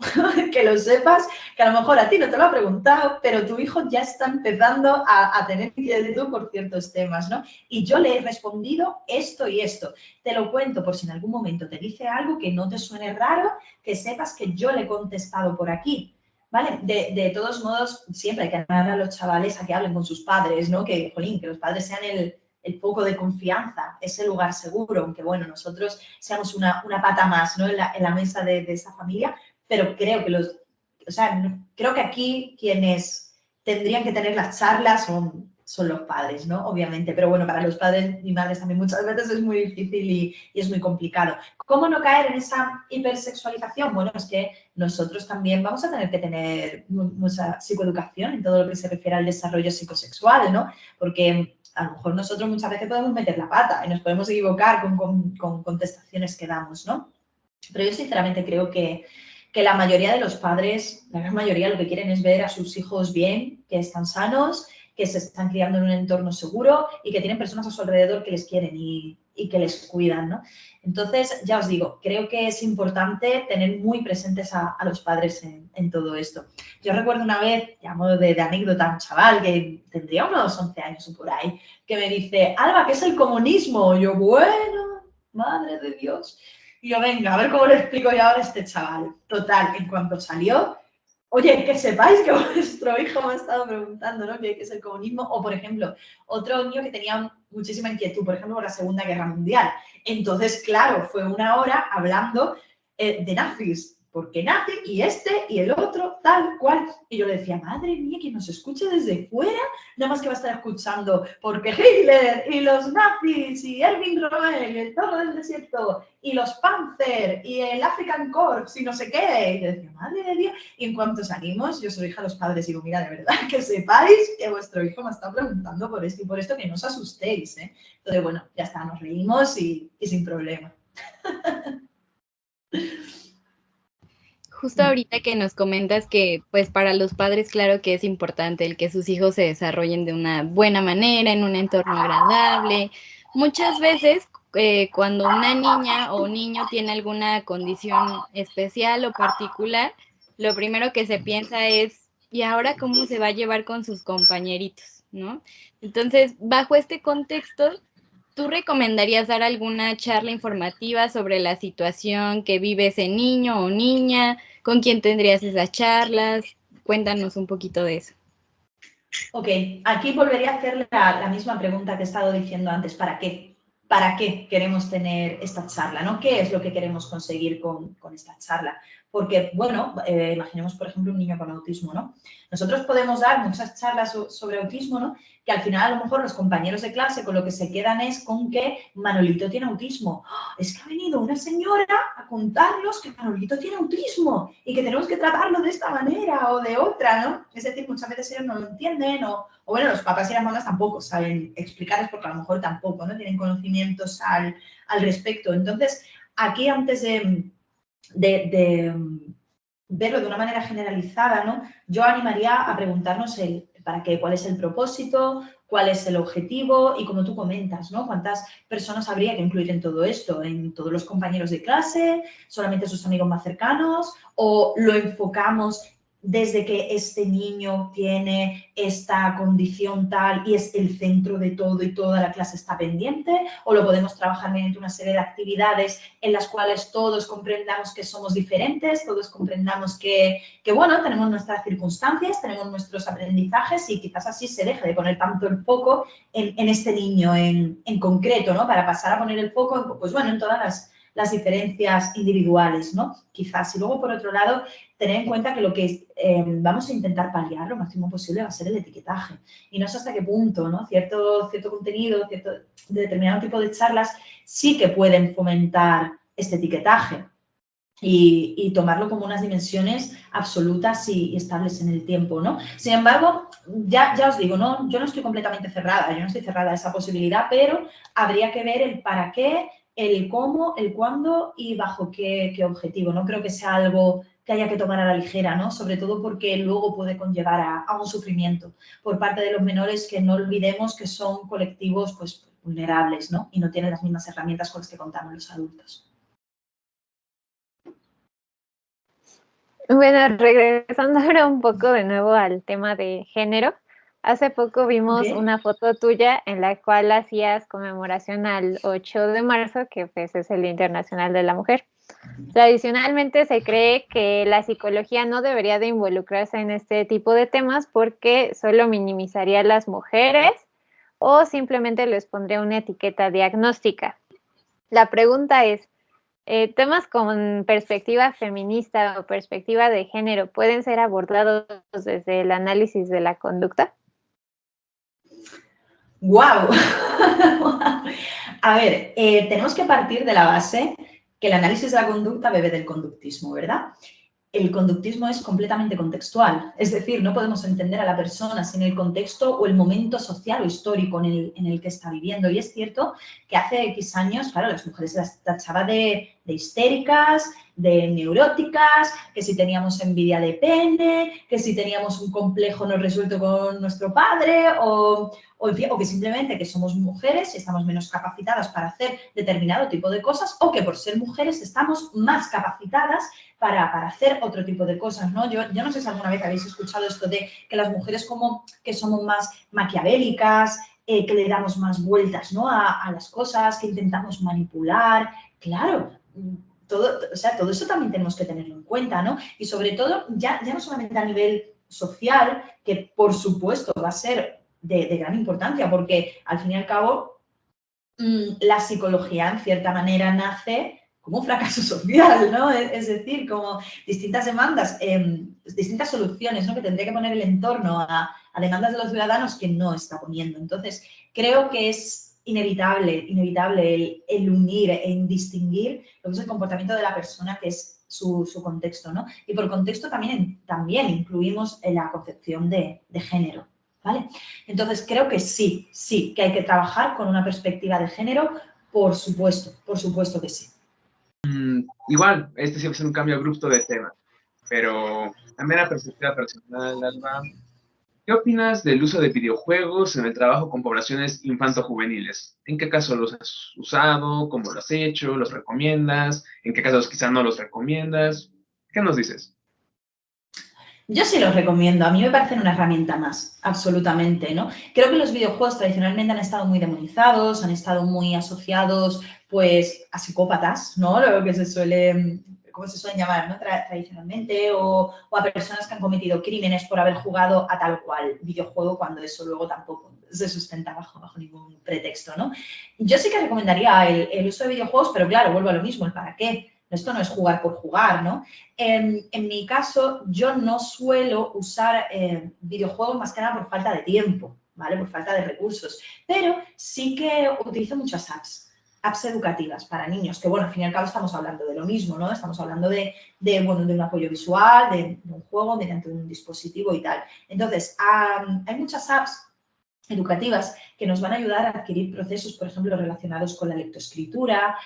Que lo sepas, que a lo mejor a ti no te lo ha preguntado, pero tu hijo ya está empezando a tener inquietud por ciertos temas, ¿no? Y yo le he respondido esto y esto. Te lo cuento por si en algún momento te dice algo que no te suene raro, que sepas que yo le he contestado por aquí. ¿Vale? De todos modos, siempre hay que animar a los chavales a que hablen con sus padres, ¿no? Que, jolín, que los padres sean el foco de confianza, ese lugar seguro, aunque, bueno, nosotros seamos una pata más, ¿no? En la mesa de esa familia, pero creo que creo que aquí quienes tendrían que tener las charlas son los padres, ¿no? Obviamente, pero bueno, para los padres y madres también muchas veces es muy difícil y es muy complicado. ¿Cómo no caer en esa hipersexualización? Bueno, es que nosotros también vamos a tener que tener mucha psicoeducación en todo lo que se refiere al desarrollo psicosexual, ¿no? Porque a lo mejor nosotros muchas veces podemos meter la pata y nos podemos equivocar con contestaciones que damos, ¿no? Pero yo sinceramente creo que la mayoría de los padres, la gran mayoría, lo que quieren es ver a sus hijos bien, que están sanos, que se están criando en un entorno seguro y que tienen personas a su alrededor que les quieren y que les cuidan, ¿no? Entonces, ya os digo, creo que es importante tener muy presentes a los padres en todo esto. Yo recuerdo una vez, llamo de anécdota a un chaval que tendría unos 11 años o por ahí, que me dice, Alba, ¿qué es el comunismo? Y yo, bueno, madre de Dios. Y yo, venga, a ver cómo le explico yo ahora a este chaval. Total, en cuanto salió, oye, que sepáis que vuestro hijo me ha estado preguntando, ¿no? ¿Qué es el comunismo? O, por ejemplo, otro niño que tenía muchísima inquietud, por ejemplo, por la Segunda Guerra Mundial. Entonces, claro, fue una hora hablando de nazis. Porque nazi y este y el otro, tal cual. Y yo le decía, madre mía, que nos escuche desde fuera, nada más que va a estar escuchando porque Hitler y los nazis y Erwin Rommel y el Zorro del Desierto y los Panzer y el African Corps y no sé qué. Y yo decía, madre de Dios. Y en cuanto salimos, yo soy hija de los padres y digo, mira, de verdad, que sepáis que vuestro hijo me está preguntando por esto y por esto, que no os asustéis, ¿eh? Entonces, bueno, ya está, nos reímos y sin problema. Justo ahorita que nos comentas que pues para los padres claro que es importante el que sus hijos se desarrollen de una buena manera, en un entorno agradable. Muchas veces cuando una niña o un niño tiene alguna condición especial o particular, lo primero que se piensa es, ¿y ahora cómo se va a llevar con sus compañeritos? ¿No? Entonces, bajo este contexto, ¿tú recomendarías dar alguna charla informativa sobre la situación que vive ese niño o niña? ¿Con quién tendrías esas charlas? Cuéntanos un poquito de eso. Ok, aquí volvería a hacer la misma pregunta que he estado diciendo antes. ¿Para qué? ¿Para qué queremos tener esta charla? ¿No? ¿Qué es lo que queremos conseguir con esta charla? Porque, bueno, imaginemos, por ejemplo, un niño con autismo, ¿no? Nosotros podemos dar muchas charlas sobre autismo, ¿no? Que al final, a lo mejor, los compañeros de clase con lo que se quedan es con que Manolito tiene autismo. ¡Oh! Es que ha venido una señora a contarnos que Manolito tiene autismo y que tenemos que tratarlo de esta manera o de otra, ¿no? Es decir, muchas veces ellos no lo entienden o bueno, los papás y las mamás tampoco saben explicarles porque a lo mejor tampoco, ¿no? Tienen conocimientos al respecto. Entonces, aquí antes de verlo de una manera generalizada, ¿no? Yo animaría a preguntarnos para qué, cuál es el propósito, cuál es el objetivo y como tú comentas, ¿no? ¿Cuántas personas habría que incluir en todo esto? ¿En todos los compañeros de clase? ¿Solamente sus amigos más cercanos? ¿O lo enfocamos desde que este niño tiene esta condición tal y es el centro de todo y toda la clase está pendiente? ¿O lo podemos trabajar mediante una serie de actividades en las cuales todos comprendamos que somos diferentes, todos comprendamos que bueno, tenemos nuestras circunstancias, tenemos nuestros aprendizajes y quizás así se deje de poner tanto el foco en este niño en concreto, ¿no? Para pasar a poner el foco, pues bueno, en todas las diferencias individuales, ¿no? Quizás. Y luego, por otro lado, tener en cuenta que lo que vamos a intentar paliar lo máximo posible va a ser el etiquetaje. Y no sé hasta qué punto, ¿no? Cierto contenido, determinado tipo de charlas sí que pueden fomentar este etiquetaje y tomarlo como unas dimensiones absolutas y estables en el tiempo, ¿no? Sin embargo, ya os digo, ¿no? Yo no estoy completamente cerrada, yo no estoy cerrada a esa posibilidad, pero habría que ver el para qué el cómo, el cuándo y bajo qué objetivo. No creo que sea algo que haya que tomar a la ligera, ¿no? Sobre todo porque luego puede conllevar a un sufrimiento por parte de los menores, que no olvidemos que son colectivos pues, vulnerables, ¿no? Y no tienen las mismas herramientas con las que contamos los adultos. Bueno, regresando ahora un poco de nuevo al tema de género. Hace poco vimos una foto tuya en la cual hacías conmemoración al 8 de marzo, que pues es el Día Internacional de la Mujer. Tradicionalmente se cree que la psicología no debería de involucrarse en este tipo de temas porque solo minimizaría a las mujeres o simplemente les pondría una etiqueta diagnóstica. La pregunta es, ¿temas con perspectiva feminista o perspectiva de género pueden ser abordados desde el análisis de la conducta? ¡Guau! A ver, tenemos que partir de la base que el análisis de la conducta bebe del conductismo, ¿verdad? El conductismo es completamente contextual, es decir, no podemos entender a la persona sin el contexto o el momento social o histórico en el que está viviendo. Y es cierto que hace X años, claro, las mujeres las tachaba de histéricas, de neuróticas, que si teníamos envidia de pene, que si teníamos un complejo no resuelto con nuestro padre o que simplemente que somos mujeres y estamos menos capacitadas para hacer determinado tipo de cosas, o que por ser mujeres estamos más capacitadas para hacer otro tipo de cosas, ¿no? Yo no sé si alguna vez habéis escuchado esto de que las mujeres como que somos más maquiavélicas, que le damos más vueltas, ¿no? a las cosas, que intentamos manipular. Claro, todo eso también tenemos que tenerlo en cuenta, ¿no? Y sobre todo, ya no solamente a nivel social, que por supuesto va a ser de gran importancia, porque al fin y al cabo la psicología en cierta manera nace como un fracaso social, ¿no? Es decir, como distintas demandas, distintas soluciones, ¿no? Que tendría que poner el entorno a demandas de los ciudadanos que no está poniendo. Entonces, creo que es inevitable el unir, en distinguir lo que es el comportamiento de la persona, que es su contexto, ¿no? Y por contexto también incluimos la concepción de género, ¿vale? Entonces, creo que sí, que hay que trabajar con una perspectiva de género, por supuesto que sí. Igual, este siempre es un cambio abrupto de tema, pero también a perspectiva personal, Alba, ¿qué opinas del uso de videojuegos en el trabajo con poblaciones infanto-juveniles? ¿En qué caso los has usado? ¿Cómo lo has hecho? ¿Los recomiendas? ¿En qué casos quizás no los recomiendas? ¿Qué nos dices? Yo sí los recomiendo, a mí me parecen una herramienta más, absolutamente, ¿no? Creo que los videojuegos tradicionalmente han estado muy demonizados, han estado muy asociados, pues, a psicópatas, ¿no? Lo que se suele, ¿cómo se suelen llamar, ¿no? Tradicionalmente, o a personas que han cometido crímenes por haber jugado a tal cual videojuego, cuando eso luego tampoco se sustenta bajo ningún pretexto, ¿no? Yo sí que recomendaría el uso de videojuegos, pero claro, vuelvo a lo mismo, el para qué. Esto no es jugar por jugar, ¿no? En mi caso, yo no suelo usar videojuegos más que nada por falta de tiempo, ¿vale? Por falta de recursos. Pero sí que utilizo muchas apps educativas para niños, que bueno, al fin y al cabo estamos hablando de lo mismo, ¿no? Estamos hablando de un apoyo visual, de un juego mediante un dispositivo y tal. Entonces, hay muchas apps educativas que nos van a ayudar a adquirir procesos, por ejemplo, relacionados con la lectoescritura,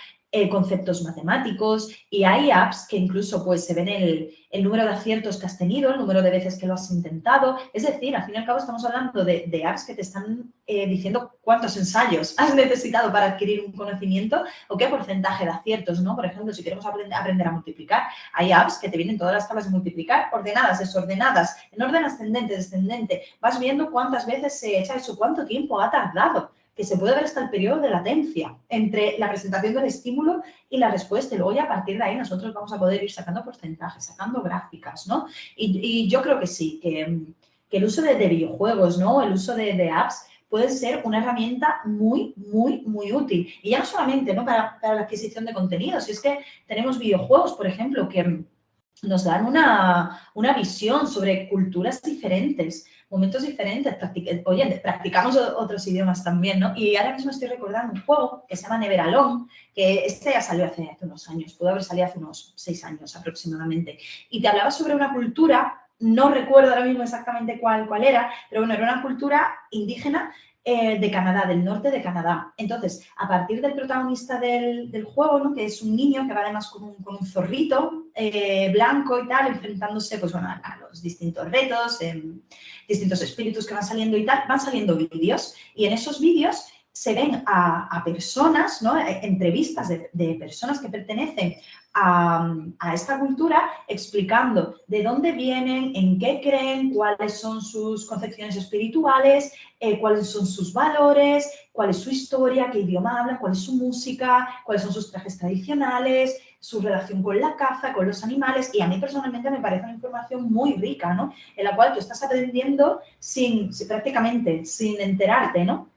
conceptos matemáticos, y hay apps que incluso pues se ven el número de aciertos que has tenido, el número de veces que lo has intentado. Es decir, al fin y al cabo estamos hablando de apps que te están diciendo cuántos ensayos has necesitado para adquirir un conocimiento o qué porcentaje de aciertos, ¿no? Por ejemplo, si queremos aprender a multiplicar, hay apps que te vienen todas las tablas de multiplicar, ordenadas, desordenadas, en orden ascendente, descendente. Vas viendo cuántas veces se echa eso, cuánto tiempo ha tardado, que se puede ver hasta el periodo de latencia entre la presentación del estímulo y la respuesta. Y luego ya a partir de ahí nosotros vamos a poder ir sacando porcentajes, sacando gráficas, ¿no? Y yo creo que sí, que el uso de videojuegos, ¿no? El uso de apps puede ser una herramienta muy, muy, muy útil. Y ya no solamente, ¿no? Para la adquisición de contenidos, si es que tenemos videojuegos, por ejemplo, que nos dan una visión sobre culturas diferentes, momentos diferentes. Practicamos otros idiomas también, ¿no? Y ahora mismo estoy recordando un juego que se llama Never Alone, que este ya salió hace unos años, pudo haber salido hace unos 6 años aproximadamente, y te hablaba sobre una cultura, no recuerdo ahora mismo exactamente cuál era, pero bueno, era una cultura indígena de Canadá, del norte de Canadá. Entonces, a partir del protagonista del juego, ¿no? Que es un niño que va además con un zorrito blanco y tal, enfrentándose pues, bueno, a los distintos retos, distintos espíritus que van saliendo y tal, van saliendo vídeos. Y en esos vídeos se ven a personas, ¿no? Entrevistas de personas que pertenecen a esta cultura explicando de dónde vienen, en qué creen, cuáles son sus concepciones espirituales, cuáles son sus valores, cuál es su historia, qué idioma hablan, cuál es su música, cuáles son sus trajes tradicionales, su relación con la caza, con los animales. Y a mí personalmente me parece una información muy rica, ¿no? En la cual tú estás aprendiendo prácticamente sin enterarte, ¿no?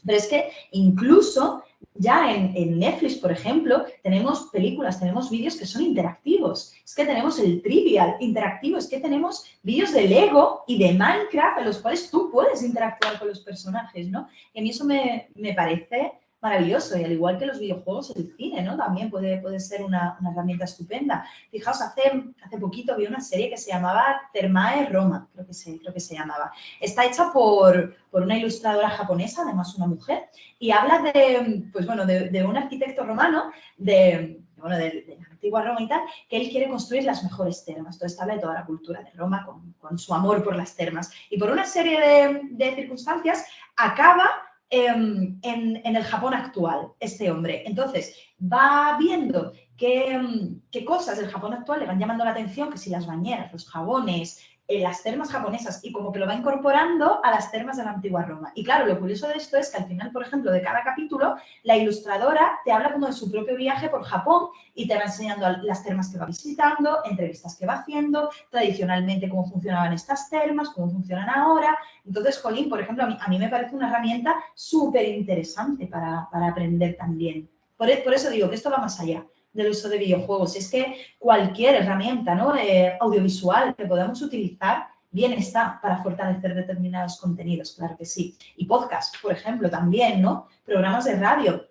Pero es que incluso ya en Netflix, por ejemplo, tenemos películas, tenemos vídeos que son interactivos. Es que tenemos el Trivial interactivo, es que tenemos vídeos de Lego y de Minecraft en los cuales tú puedes interactuar con los personajes, ¿no? Y a mí eso me parece maravilloso. Y al igual que los videojuegos, el cine, ¿no? También puede ser una herramienta estupenda. Fijaos, hace poquito vi una serie que se llamaba Termae Roma, creo que se llamaba. Está hecha por una ilustradora japonesa, además una mujer, y habla de un arquitecto romano, de la antigua Roma y tal, que él quiere construir las mejores termas. Entonces habla de toda la cultura de Roma con su amor por las termas. Y por una serie de circunstancias acaba en el Japón actual, este hombre. Entonces, va viendo qué cosas del Japón actual le van llamando la atención, que si las bañeras, los jabones, las termas japonesas, y como que lo va incorporando a las termas de la antigua Roma. Y claro, lo curioso de esto es que al final, por ejemplo, de cada capítulo, la ilustradora te habla como de su propio viaje por Japón y te va enseñando las termas que va visitando, entrevistas que va haciendo, tradicionalmente cómo funcionaban estas termas, cómo funcionan ahora. Entonces, jolín, por ejemplo, a mí me parece una herramienta súper interesante para aprender también. Por eso digo que esto va más allá del uso de videojuegos. Es que cualquier herramienta, ¿no? Audiovisual que podamos utilizar, bien está para fortalecer determinados contenidos, claro que sí. Y podcast, por ejemplo, también, ¿no? Programas de radio,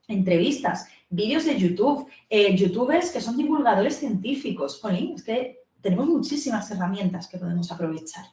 entrevistas, vídeos de YouTube, youtubers que son divulgadores científicos. Jolín, es que tenemos muchísimas herramientas que podemos aprovechar.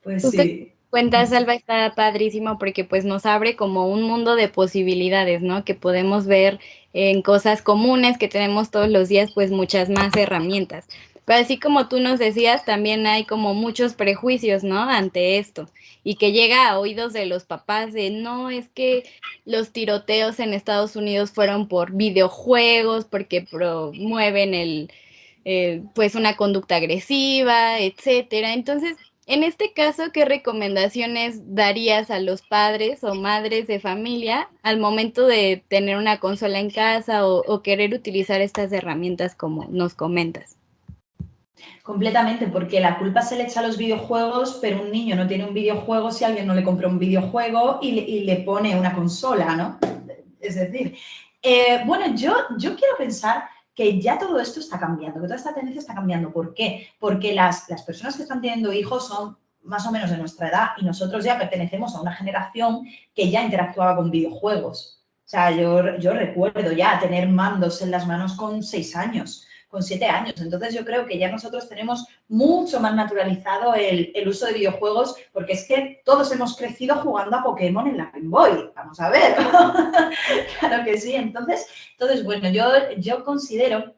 Pues sí. Cuenta, Salva, está padrísimo porque pues nos abre como un mundo de posibilidades, ¿no? Que podemos ver en cosas comunes que tenemos todos los días, pues muchas más herramientas. Pero así como tú nos decías, también hay como muchos prejuicios, ¿no? Ante esto. Y que llega a oídos de los papás de, no, es que los tiroteos en Estados Unidos fueron por videojuegos, porque promueven pues una conducta agresiva, etcétera. Entonces, en este caso, ¿qué recomendaciones darías a los padres o madres de familia al momento de tener una consola en casa o querer utilizar estas herramientas como nos comentas? Completamente, porque la culpa se le echa a los videojuegos, pero un niño no tiene un videojuego si alguien no le compra un videojuego y le pone una consola, ¿no? Es decir, yo quiero pensar que ya todo esto está cambiando, que toda esta tendencia está cambiando. ¿Por qué? Porque las personas que están teniendo hijos son más o menos de nuestra edad y nosotros ya pertenecemos a una generación que ya interactuaba con videojuegos. O sea, yo recuerdo ya tener mandos en las manos con 6 años, con 7 años. Entonces yo creo que ya nosotros tenemos mucho más naturalizado el uso de videojuegos, porque es que todos hemos crecido jugando a Pokémon en la Game Boy. Vamos a ver. Claro que sí. Entonces bueno, yo considero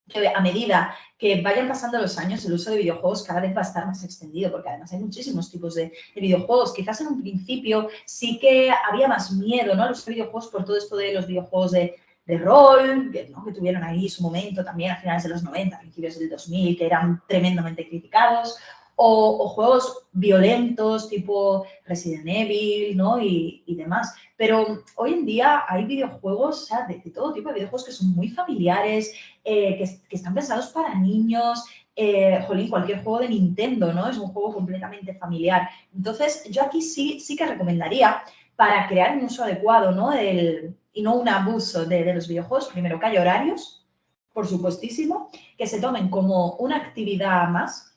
que a medida que vayan pasando los años, el uso de videojuegos cada vez va a estar más extendido, porque además hay muchísimos tipos de videojuegos. Quizás en un principio sí que había más miedo, ¿no?, a los videojuegos por todo esto de los videojuegos de rol, ¿no?, que tuvieron ahí su momento también a finales de los 90, principios del 2000, que eran tremendamente criticados, o juegos violentos tipo Resident Evil, ¿no?, y demás. Pero hoy en día hay videojuegos, o sea, de todo tipo de videojuegos que son muy familiares, que están pensados para niños. Cualquier juego de Nintendo, ¿no?, es un juego completamente familiar. Entonces, yo aquí sí que recomendaría, para crear un uso adecuado, ¿no?, y no un abuso de los videojuegos, primero que haya horarios, por supuestísimo, que se tomen como una actividad más.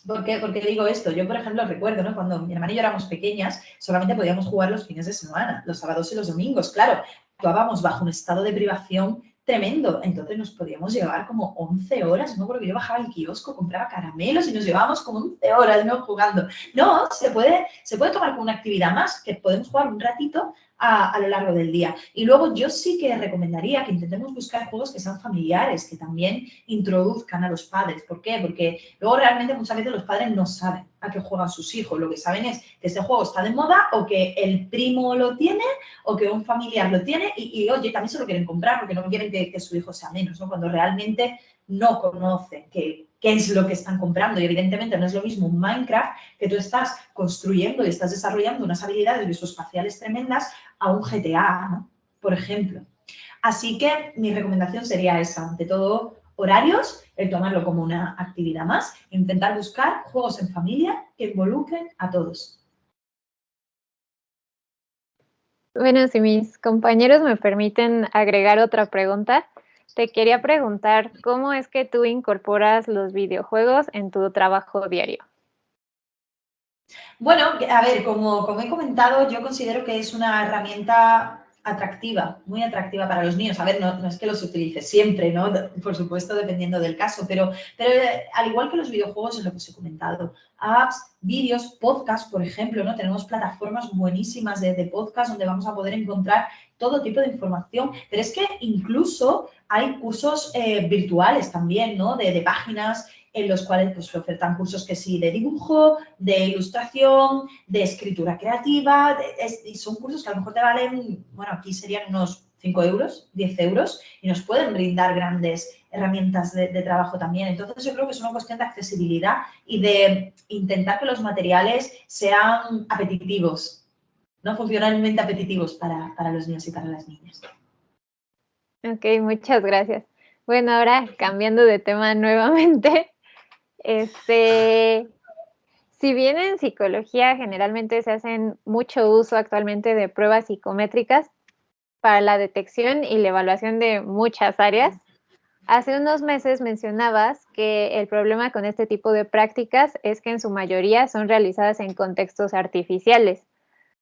¿Por qué digo esto? Yo, por ejemplo, recuerdo, ¿no?, cuando mi hermana y yo éramos pequeñas, solamente podíamos jugar los fines de semana, los sábados y los domingos. Claro, actuábamos bajo un estado de privación tremendo. Entonces nos podíamos llevar como 11 horas, ¿no? Porque yo bajaba al kiosco, compraba caramelos y nos llevábamos como 11 horas, ¿no? Jugando. No, se puede tomar como una actividad más, que podemos jugar un ratito a lo largo del día. Y luego yo sí que recomendaría que intentemos buscar juegos que sean familiares, que también introduzcan a los padres. ¿Por qué? Porque luego realmente muchas veces los padres no saben a qué juegan sus hijos. Lo que saben es que este juego está de moda o que el primo lo tiene o que un familiar lo tiene y oye, también se lo quieren comprar porque no quieren que su hijo sea menos, ¿no? Cuando realmente no conocen qué es lo que están comprando. Y evidentemente no es lo mismo un Minecraft, que tú estás construyendo y estás desarrollando unas habilidades visoespaciales tremendas, a un GTA, ¿no? Por ejemplo. Así que mi recomendación sería esa, ante todo, horarios, el tomarlo como una actividad más, intentar buscar juegos en familia que involucren a todos. Bueno, si mis compañeros me permiten agregar otra pregunta, te quería preguntar, ¿cómo es que tú incorporas los videojuegos en tu trabajo diario? Bueno, a ver, como he comentado, yo considero que es una herramienta atractiva, muy atractiva para los niños. A ver, no es que los utilice siempre, ¿no? Por supuesto, dependiendo del caso, pero al igual que los videojuegos, es lo que os he comentado, apps, vídeos, podcasts, por ejemplo, ¿no? Tenemos plataformas buenísimas de podcast donde vamos a poder encontrar todo tipo de información, pero es que incluso hay cursos virtuales también, ¿no? De páginas en los cuales pues, se ofertan cursos que sí de dibujo, de ilustración, de escritura creativa, y son cursos que a lo mejor te valen, bueno, aquí serían unos 5 euros, 10 euros, y nos pueden brindar grandes herramientas de trabajo también. Entonces, yo creo que es una cuestión de accesibilidad y de intentar que los materiales sean apetitivos, ¿no? Funcionalmente apetitivos para los niños y para las niñas. Ok, muchas gracias. Bueno, ahora cambiando de tema nuevamente, si bien en psicología generalmente se hacen mucho uso actualmente de pruebas psicométricas para la detección y la evaluación de muchas áreas, hace unos meses mencionabas que el problema con este tipo de prácticas es que en su mayoría son realizadas en contextos artificiales,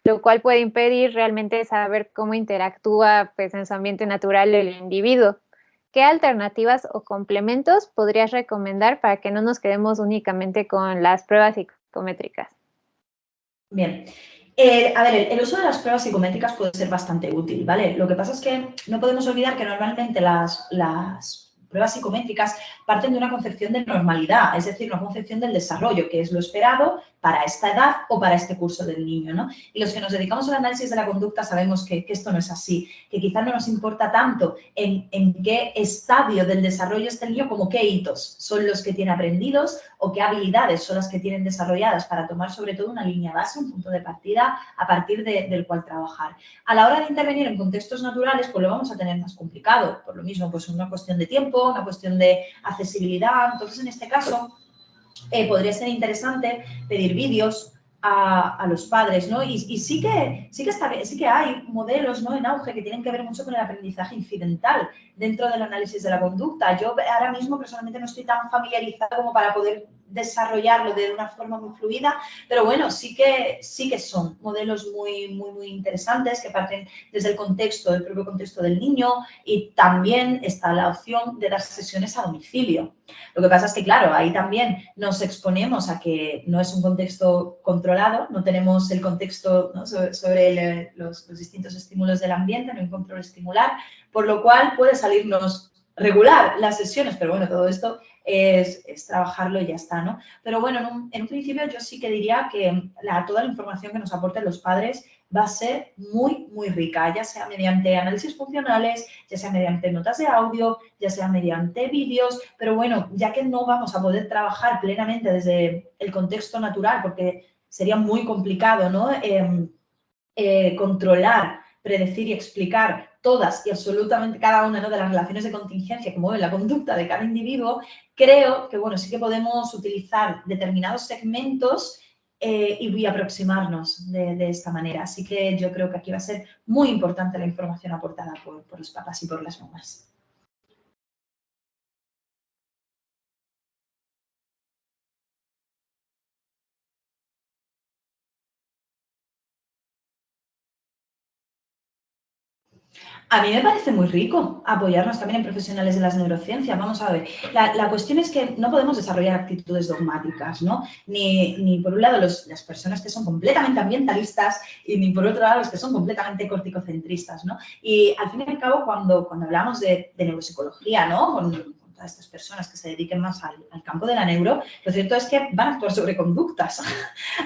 lo cual puede impedir realmente saber cómo interactúa pues, en su ambiente natural el individuo. ¿Qué alternativas o complementos podrías recomendar para que no nos quedemos únicamente con las pruebas psicométricas? Bien. A ver, el uso de las pruebas psicométricas puede ser bastante útil, ¿vale? Lo que pasa es que no podemos olvidar que normalmente las pruebas psicométricas parten de una concepción de normalidad, es decir, una concepción del desarrollo, que es lo esperado para esta edad o para este curso del niño, ¿no? Y los que nos dedicamos al análisis de la conducta sabemos que esto no es así, que quizás no nos importa tanto en qué estadio del desarrollo está el niño como qué hitos son los que tiene aprendidos o qué habilidades son las que tienen desarrolladas para tomar sobre todo una línea base, un punto de partida a partir del cual trabajar. A la hora de intervenir en contextos naturales, pues lo vamos a tener más complicado. Por lo mismo, pues una cuestión de tiempo, una cuestión de accesibilidad. Entonces, en este caso, podría ser interesante pedir vídeos a los padres, ¿no? Y sí que hay modelos, ¿no? En auge que tienen que ver mucho con el aprendizaje incidental dentro del análisis de la conducta. Yo ahora mismo personalmente no estoy tan familiarizada como para poder desarrollarlo de una forma muy fluida, pero bueno, sí que son modelos muy interesantes que parten desde el contexto, del propio contexto del niño, y también está la opción de dar sesiones a domicilio. Lo que pasa es que, claro, ahí también nos exponemos a que no es un contexto controlado, no tenemos el contexto, ¿no? sobre los distintos estímulos del ambiente, no hay un control estimular, por lo cual puede salirnos regular las sesiones, pero bueno, todo esto es trabajarlo y ya está, ¿no? Pero bueno, en un principio yo sí que diría que toda la información que nos aporten los padres va a ser muy rica, ya sea mediante análisis funcionales, ya sea mediante notas de audio, ya sea mediante vídeos, pero bueno, ya que no vamos a poder trabajar plenamente desde el contexto natural, porque sería muy complicado, ¿no? Controlar, predecir y explicar todas y absolutamente cada una, ¿no? de las relaciones de contingencia que mueven la conducta de cada individuo, creo que, bueno, sí que podemos utilizar determinados segmentos y aproximarnos de esta manera. Así que yo creo que aquí va a ser muy importante la información aportada por los papás y por las mamás. A mí me parece muy rico apoyarnos también en profesionales de las neurociencias. Vamos a ver, la cuestión es que no podemos desarrollar actitudes dogmáticas, ¿no? Ni por un lado las personas que son completamente ambientalistas y ni por otro lado los que son completamente corticocentristas, ¿no? Y al fin y al cabo, cuando hablamos de neuropsicología, ¿no? Con todas estas personas que se dediquen más al campo de la neuro, lo cierto es que van a actuar sobre conductas,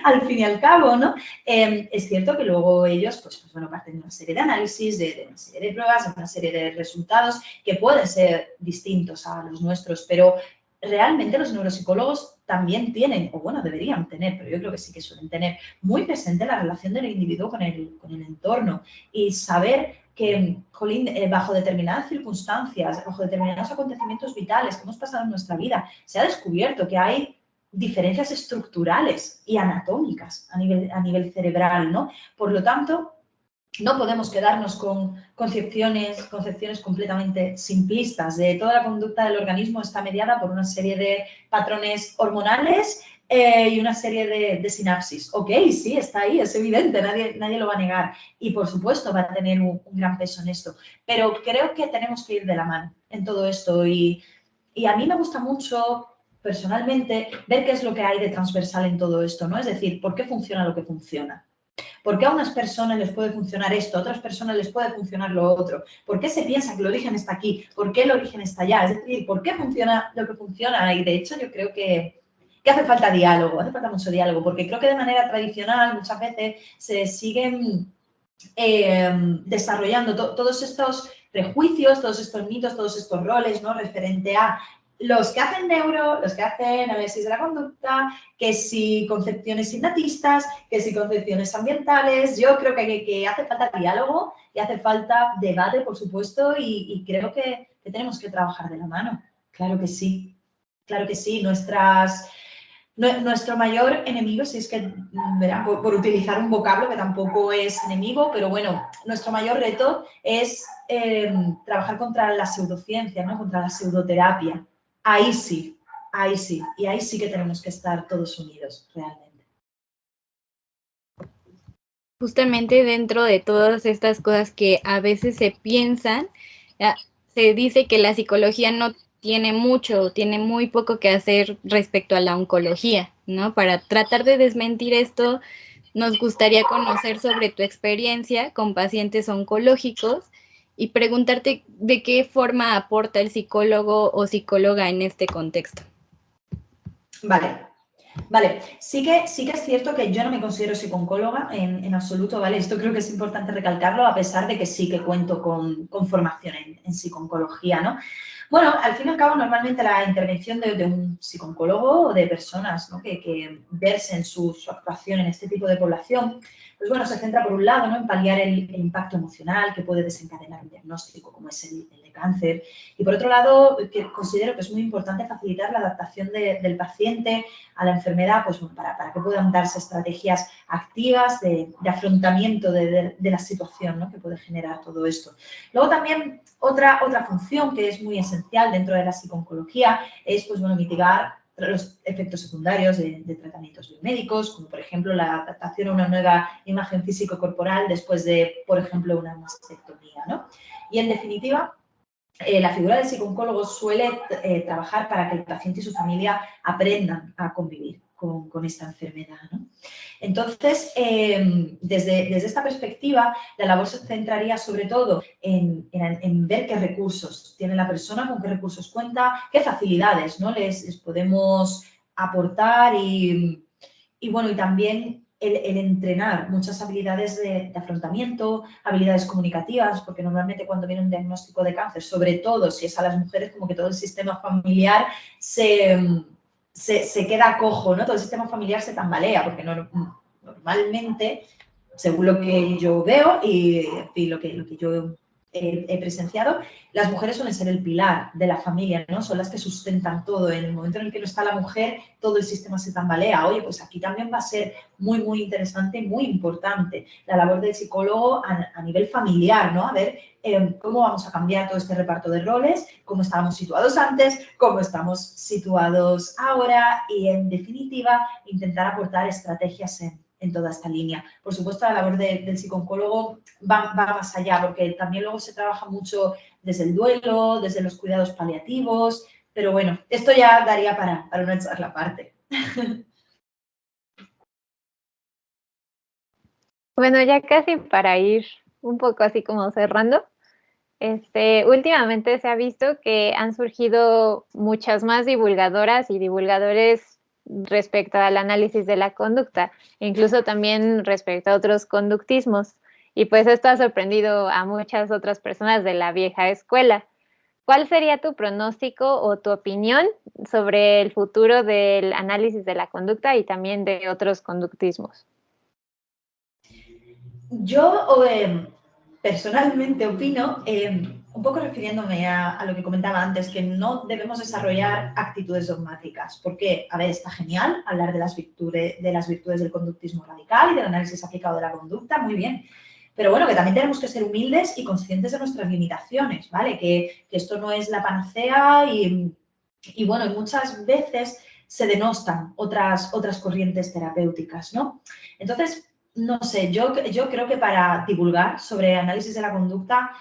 al fin y al cabo, ¿no? Es cierto que luego ellos, pues bueno, parten de una serie de análisis, de una serie de pruebas, de una serie de resultados que pueden ser distintos a los nuestros, pero realmente los neuropsicólogos también tienen, o bueno, deberían tener, pero yo creo que sí que suelen tener muy presente la relación del individuo con el entorno y saber que, jolín, bajo determinadas circunstancias, bajo determinados acontecimientos vitales que hemos pasado en nuestra vida, se ha descubierto que hay diferencias estructurales y anatómicas a nivel cerebral, ¿no? Por lo tanto, no podemos quedarnos con concepciones completamente simplistas de toda la conducta del organismo está mediada por una serie de patrones hormonales y una serie de sinapsis. Ok, sí, está ahí, es evidente, nadie lo va a negar. Y, por supuesto, va a tener un gran peso en esto. Pero creo que tenemos que ir de la mano en todo esto. Y a mí me gusta mucho, personalmente, ver qué es lo que hay de transversal en todo esto, ¿no? Es decir, ¿por qué funciona lo que funciona? ¿Por qué a unas personas les puede funcionar esto, a otras personas les puede funcionar lo otro? ¿Por qué se piensa que el origen está aquí? ¿Por qué el origen está allá? Es decir, ¿por qué funciona lo que funciona? Y, de hecho, yo creo que hace falta diálogo, hace falta mucho diálogo, porque creo que de manera tradicional muchas veces se siguen desarrollando todos estos prejuicios, todos estos mitos, todos estos roles, ¿no? Referente a los que hacen neuro, los que hacen análisis de la conducta, que si concepciones innatistas, que si concepciones ambientales. Yo creo que hace falta diálogo y hace falta debate, por supuesto, y creo que tenemos que trabajar de la mano. Claro que sí, claro que sí. Nuestro mayor enemigo, si es que, verán, por utilizar un vocablo que tampoco es enemigo, pero bueno, nuestro mayor reto es trabajar contra la pseudociencia, ¿no? Contra la pseudoterapia. Ahí sí, y ahí sí que tenemos que estar todos unidos, realmente. Justamente dentro de todas estas cosas que a veces se piensan, se dice que la psicología no tiene mucho, tiene muy poco que hacer respecto a la oncología, ¿no? Para tratar de desmentir esto, nos gustaría conocer sobre tu experiencia con pacientes oncológicos y preguntarte de qué forma aporta el psicólogo o psicóloga en este contexto. Vale, sí que es cierto que yo no me considero psicooncóloga en absoluto, ¿vale? Esto creo que es importante recalcarlo, a pesar de que sí que cuento con formación en psicooncología, ¿no? Bueno, al fin y al cabo, normalmente la intervención de un psicooncólogo o de personas, ¿no? que versen su actuación en este tipo de población, pues bueno, se centra por un lado, ¿no? En paliar el impacto emocional que puede desencadenar un diagnóstico como es el de cáncer. Y por otro lado, que considero que es muy importante facilitar la adaptación del paciente a la enfermedad, pues bueno, para que puedan darse estrategias activas de afrontamiento de la situación, ¿no? Que puede generar todo esto. Luego también otra función que es muy esencial dentro de la psicooncología es, pues bueno, mitigar los efectos secundarios de tratamientos biomédicos, como por ejemplo la adaptación a una nueva imagen físico-corporal después de, por ejemplo, una mastectomía, ¿no? Y en definitiva, la figura del psicooncólogo suele trabajar para que el paciente y su familia aprendan a convivir con esta enfermedad, ¿no? Entonces, desde esta perspectiva, la labor se centraría sobre todo en ver qué recursos tiene la persona, con qué recursos cuenta, qué facilidades, ¿no? les podemos aportar y bueno, y también el entrenar muchas habilidades de afrontamiento, habilidades comunicativas, porque normalmente cuando viene un diagnóstico de cáncer, sobre todo si es a las mujeres, como que todo el sistema familiar se queda cojo, ¿no? Todo el sistema familiar se tambalea, porque normalmente, según lo que yo veo y lo que yo he presenciado, las mujeres suelen ser el pilar de la familia, ¿no? Son las que sustentan todo. En el momento en el que no está la mujer, todo el sistema se tambalea. Oye, pues aquí también va a ser muy, muy interesante y muy importante la labor del psicólogo a nivel familiar, ¿no? A ver cómo vamos a cambiar todo este reparto de roles, cómo estábamos situados antes, cómo estamos situados ahora y, en definitiva, intentar aportar estrategias en toda esta línea. Por supuesto, la labor del psicólogo va más allá, porque también luego se trabaja mucho desde el duelo, desde los cuidados paliativos, pero bueno, esto ya daría para una charla aparte. Bueno, ya casi para ir un poco así como cerrando, últimamente se ha visto que han surgido muchas más divulgadoras y divulgadores respecto al análisis de la conducta, incluso también respecto a otros conductismos. Y pues esto ha sorprendido a muchas otras personas de la vieja escuela. ¿Cuál sería tu pronóstico o tu opinión sobre el futuro del análisis de la conducta y también de otros conductismos? Yo personalmente opino, un poco refiriéndome a lo que comentaba antes, que no debemos desarrollar actitudes dogmáticas, porque, a ver, está genial hablar de las virtudes del conductismo radical y del análisis aplicado de la conducta, muy bien, pero bueno, que también tenemos que ser humildes y conscientes de nuestras limitaciones, ¿vale? Que esto no es la panacea y bueno, muchas veces se denostan otras corrientes terapéuticas, ¿no? Entonces, no sé, yo creo que para divulgar sobre análisis de la conducta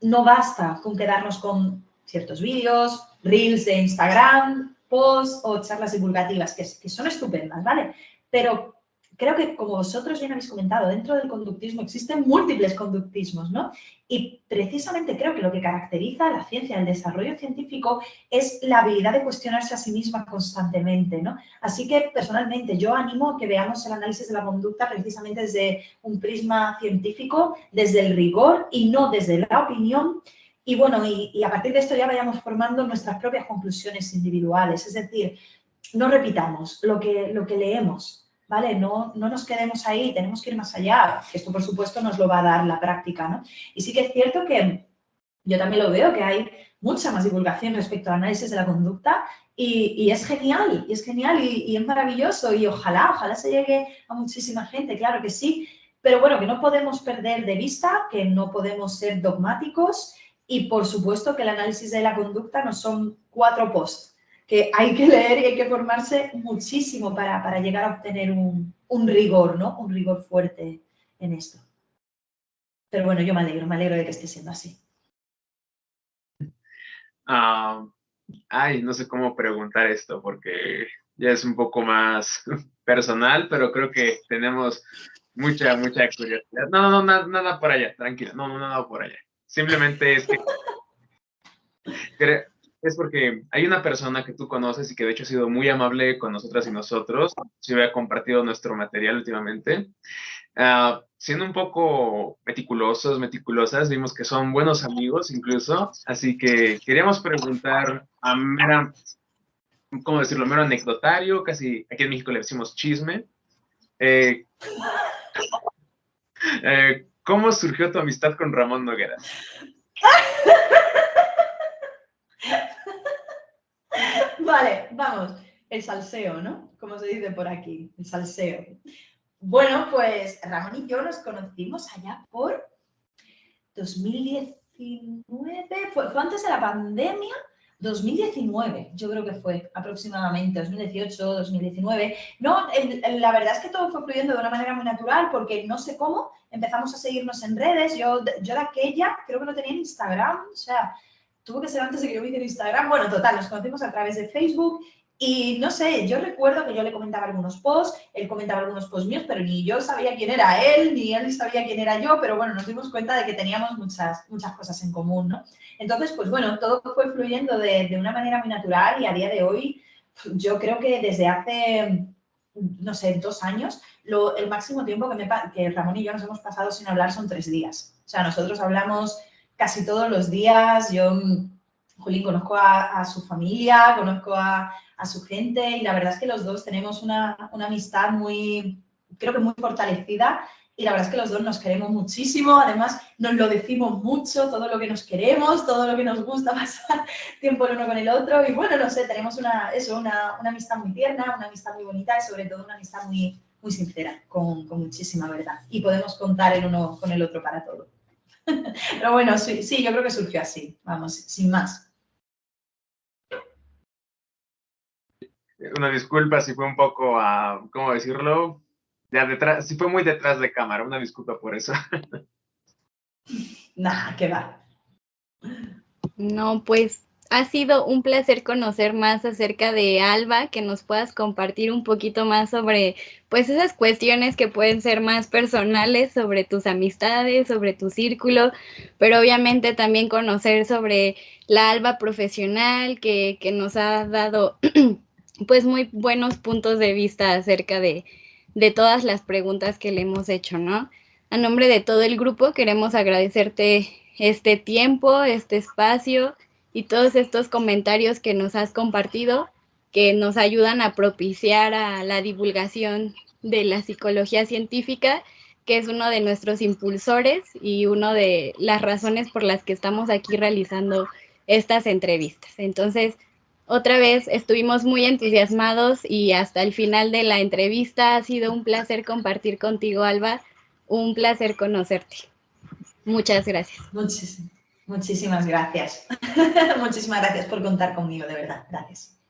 no basta con quedarnos con ciertos vídeos, reels de Instagram, posts o charlas divulgativas, que son estupendas, ¿vale? Pero creo que, como vosotros bien habéis comentado, dentro del conductismo existen múltiples conductismos, ¿no? Y precisamente creo que lo que caracteriza a la ciencia, el desarrollo científico, es la habilidad de cuestionarse a sí misma constantemente, ¿no? Así que, personalmente, yo animo a que veamos el análisis de la conducta precisamente desde un prisma científico, desde el rigor y no desde la opinión. Y bueno, y a partir de esto ya vayamos formando nuestras propias conclusiones individuales. Es decir, no repitamos lo que leemos, ¿vale? No nos quedemos ahí, tenemos que ir más allá, que esto, por supuesto, nos lo va a dar la práctica, ¿no? Y sí que es cierto que yo también lo veo, que hay mucha más divulgación respecto al análisis de la conducta y es genial, y es maravilloso y ojalá se llegue a muchísima gente, claro que sí, pero bueno, que no podemos perder de vista, que no podemos ser dogmáticos y por supuesto que el análisis de la conducta no son 4 posts, que hay que leer y hay que formarse muchísimo para llegar a obtener un rigor, ¿no? Un rigor fuerte en esto. Pero bueno, yo me alegro de que esté siendo así. No sé cómo preguntar esto porque ya es un poco más personal, pero creo que tenemos mucha curiosidad. No, nada por allá, tranquila, no, nada por allá. Simplemente es que es porque hay una persona que tú conoces y que de hecho ha sido muy amable con nosotras y nosotros, se había compartido nuestro material últimamente. Siendo un poco meticulosas, vimos que son buenos amigos incluso, así que queríamos preguntar a mera, ¿cómo decirlo? Mero anecdotario, casi aquí en México le decimos chisme. ¿Cómo surgió tu amistad con Ramón Nogueras? Vale, vamos. El salseo, ¿no? Como se dice por aquí, el salseo. Bueno, pues Ramón y yo nos conocimos allá por 2019, fue antes de la pandemia, 2019, yo creo que fue aproximadamente, 2018, 2019. No, la verdad es que todo fue fluyendo de una manera muy natural porque no sé cómo empezamos a seguirnos en redes. Yo de aquella creo que no tenía Instagram, o sea, tuvo que ser antes de que yo me hiciera Instagram. Bueno, total, nos conocimos a través de Facebook y no sé, yo recuerdo que yo le comentaba algunos posts, él comentaba algunos posts míos, pero ni yo sabía quién era él, ni él sabía quién era yo, pero bueno, nos dimos cuenta de que teníamos muchas cosas en común, ¿no? Entonces, pues bueno, todo fue fluyendo de una manera muy natural y a día de hoy, yo creo que desde hace, no sé, 2 años, el máximo tiempo que Ramón y yo nos hemos pasado sin hablar son 3 días. O sea, nosotros hablamos casi todos los días. Yo, Jolín, conozco a su familia, conozco a su gente y la verdad es que los dos tenemos una amistad creo que muy fortalecida y la verdad es que los dos nos queremos muchísimo, además nos lo decimos mucho, todo lo que nos queremos, todo lo que nos gusta pasar tiempo el uno con el otro y bueno, no sé, tenemos una amistad muy tierna, una amistad muy bonita y sobre todo una amistad muy sincera, con muchísima verdad y podemos contar el uno con el otro para todo. Pero bueno, sí, yo creo que surgió así, vamos, sin más. Una disculpa si fue un poco, ¿cómo decirlo? Ya detrás, sí fue muy detrás de cámara, una disculpa por eso. Nah, qué va. No, pues ha sido un placer conocer más acerca de Alba, que nos puedas compartir un poquito más sobre, pues, esas cuestiones que pueden ser más personales, sobre tus amistades, sobre tu círculo, pero obviamente también conocer sobre la Alba profesional, que nos ha dado, pues, muy buenos puntos de vista acerca de todas las preguntas que le hemos hecho, ¿no? A nombre de todo el grupo queremos agradecerte este tiempo, este espacio y todos estos comentarios que nos has compartido, que nos ayudan a propiciar a la divulgación de la psicología científica, que es uno de nuestros impulsores y una de las razones por las que estamos aquí realizando estas entrevistas. Entonces, otra vez estuvimos muy entusiasmados y hasta el final de la entrevista ha sido un placer compartir contigo, Alba, un placer conocerte. Muchas gracias. Muchísimas gracias. Muchísimas gracias por contar conmigo, de verdad. Gracias.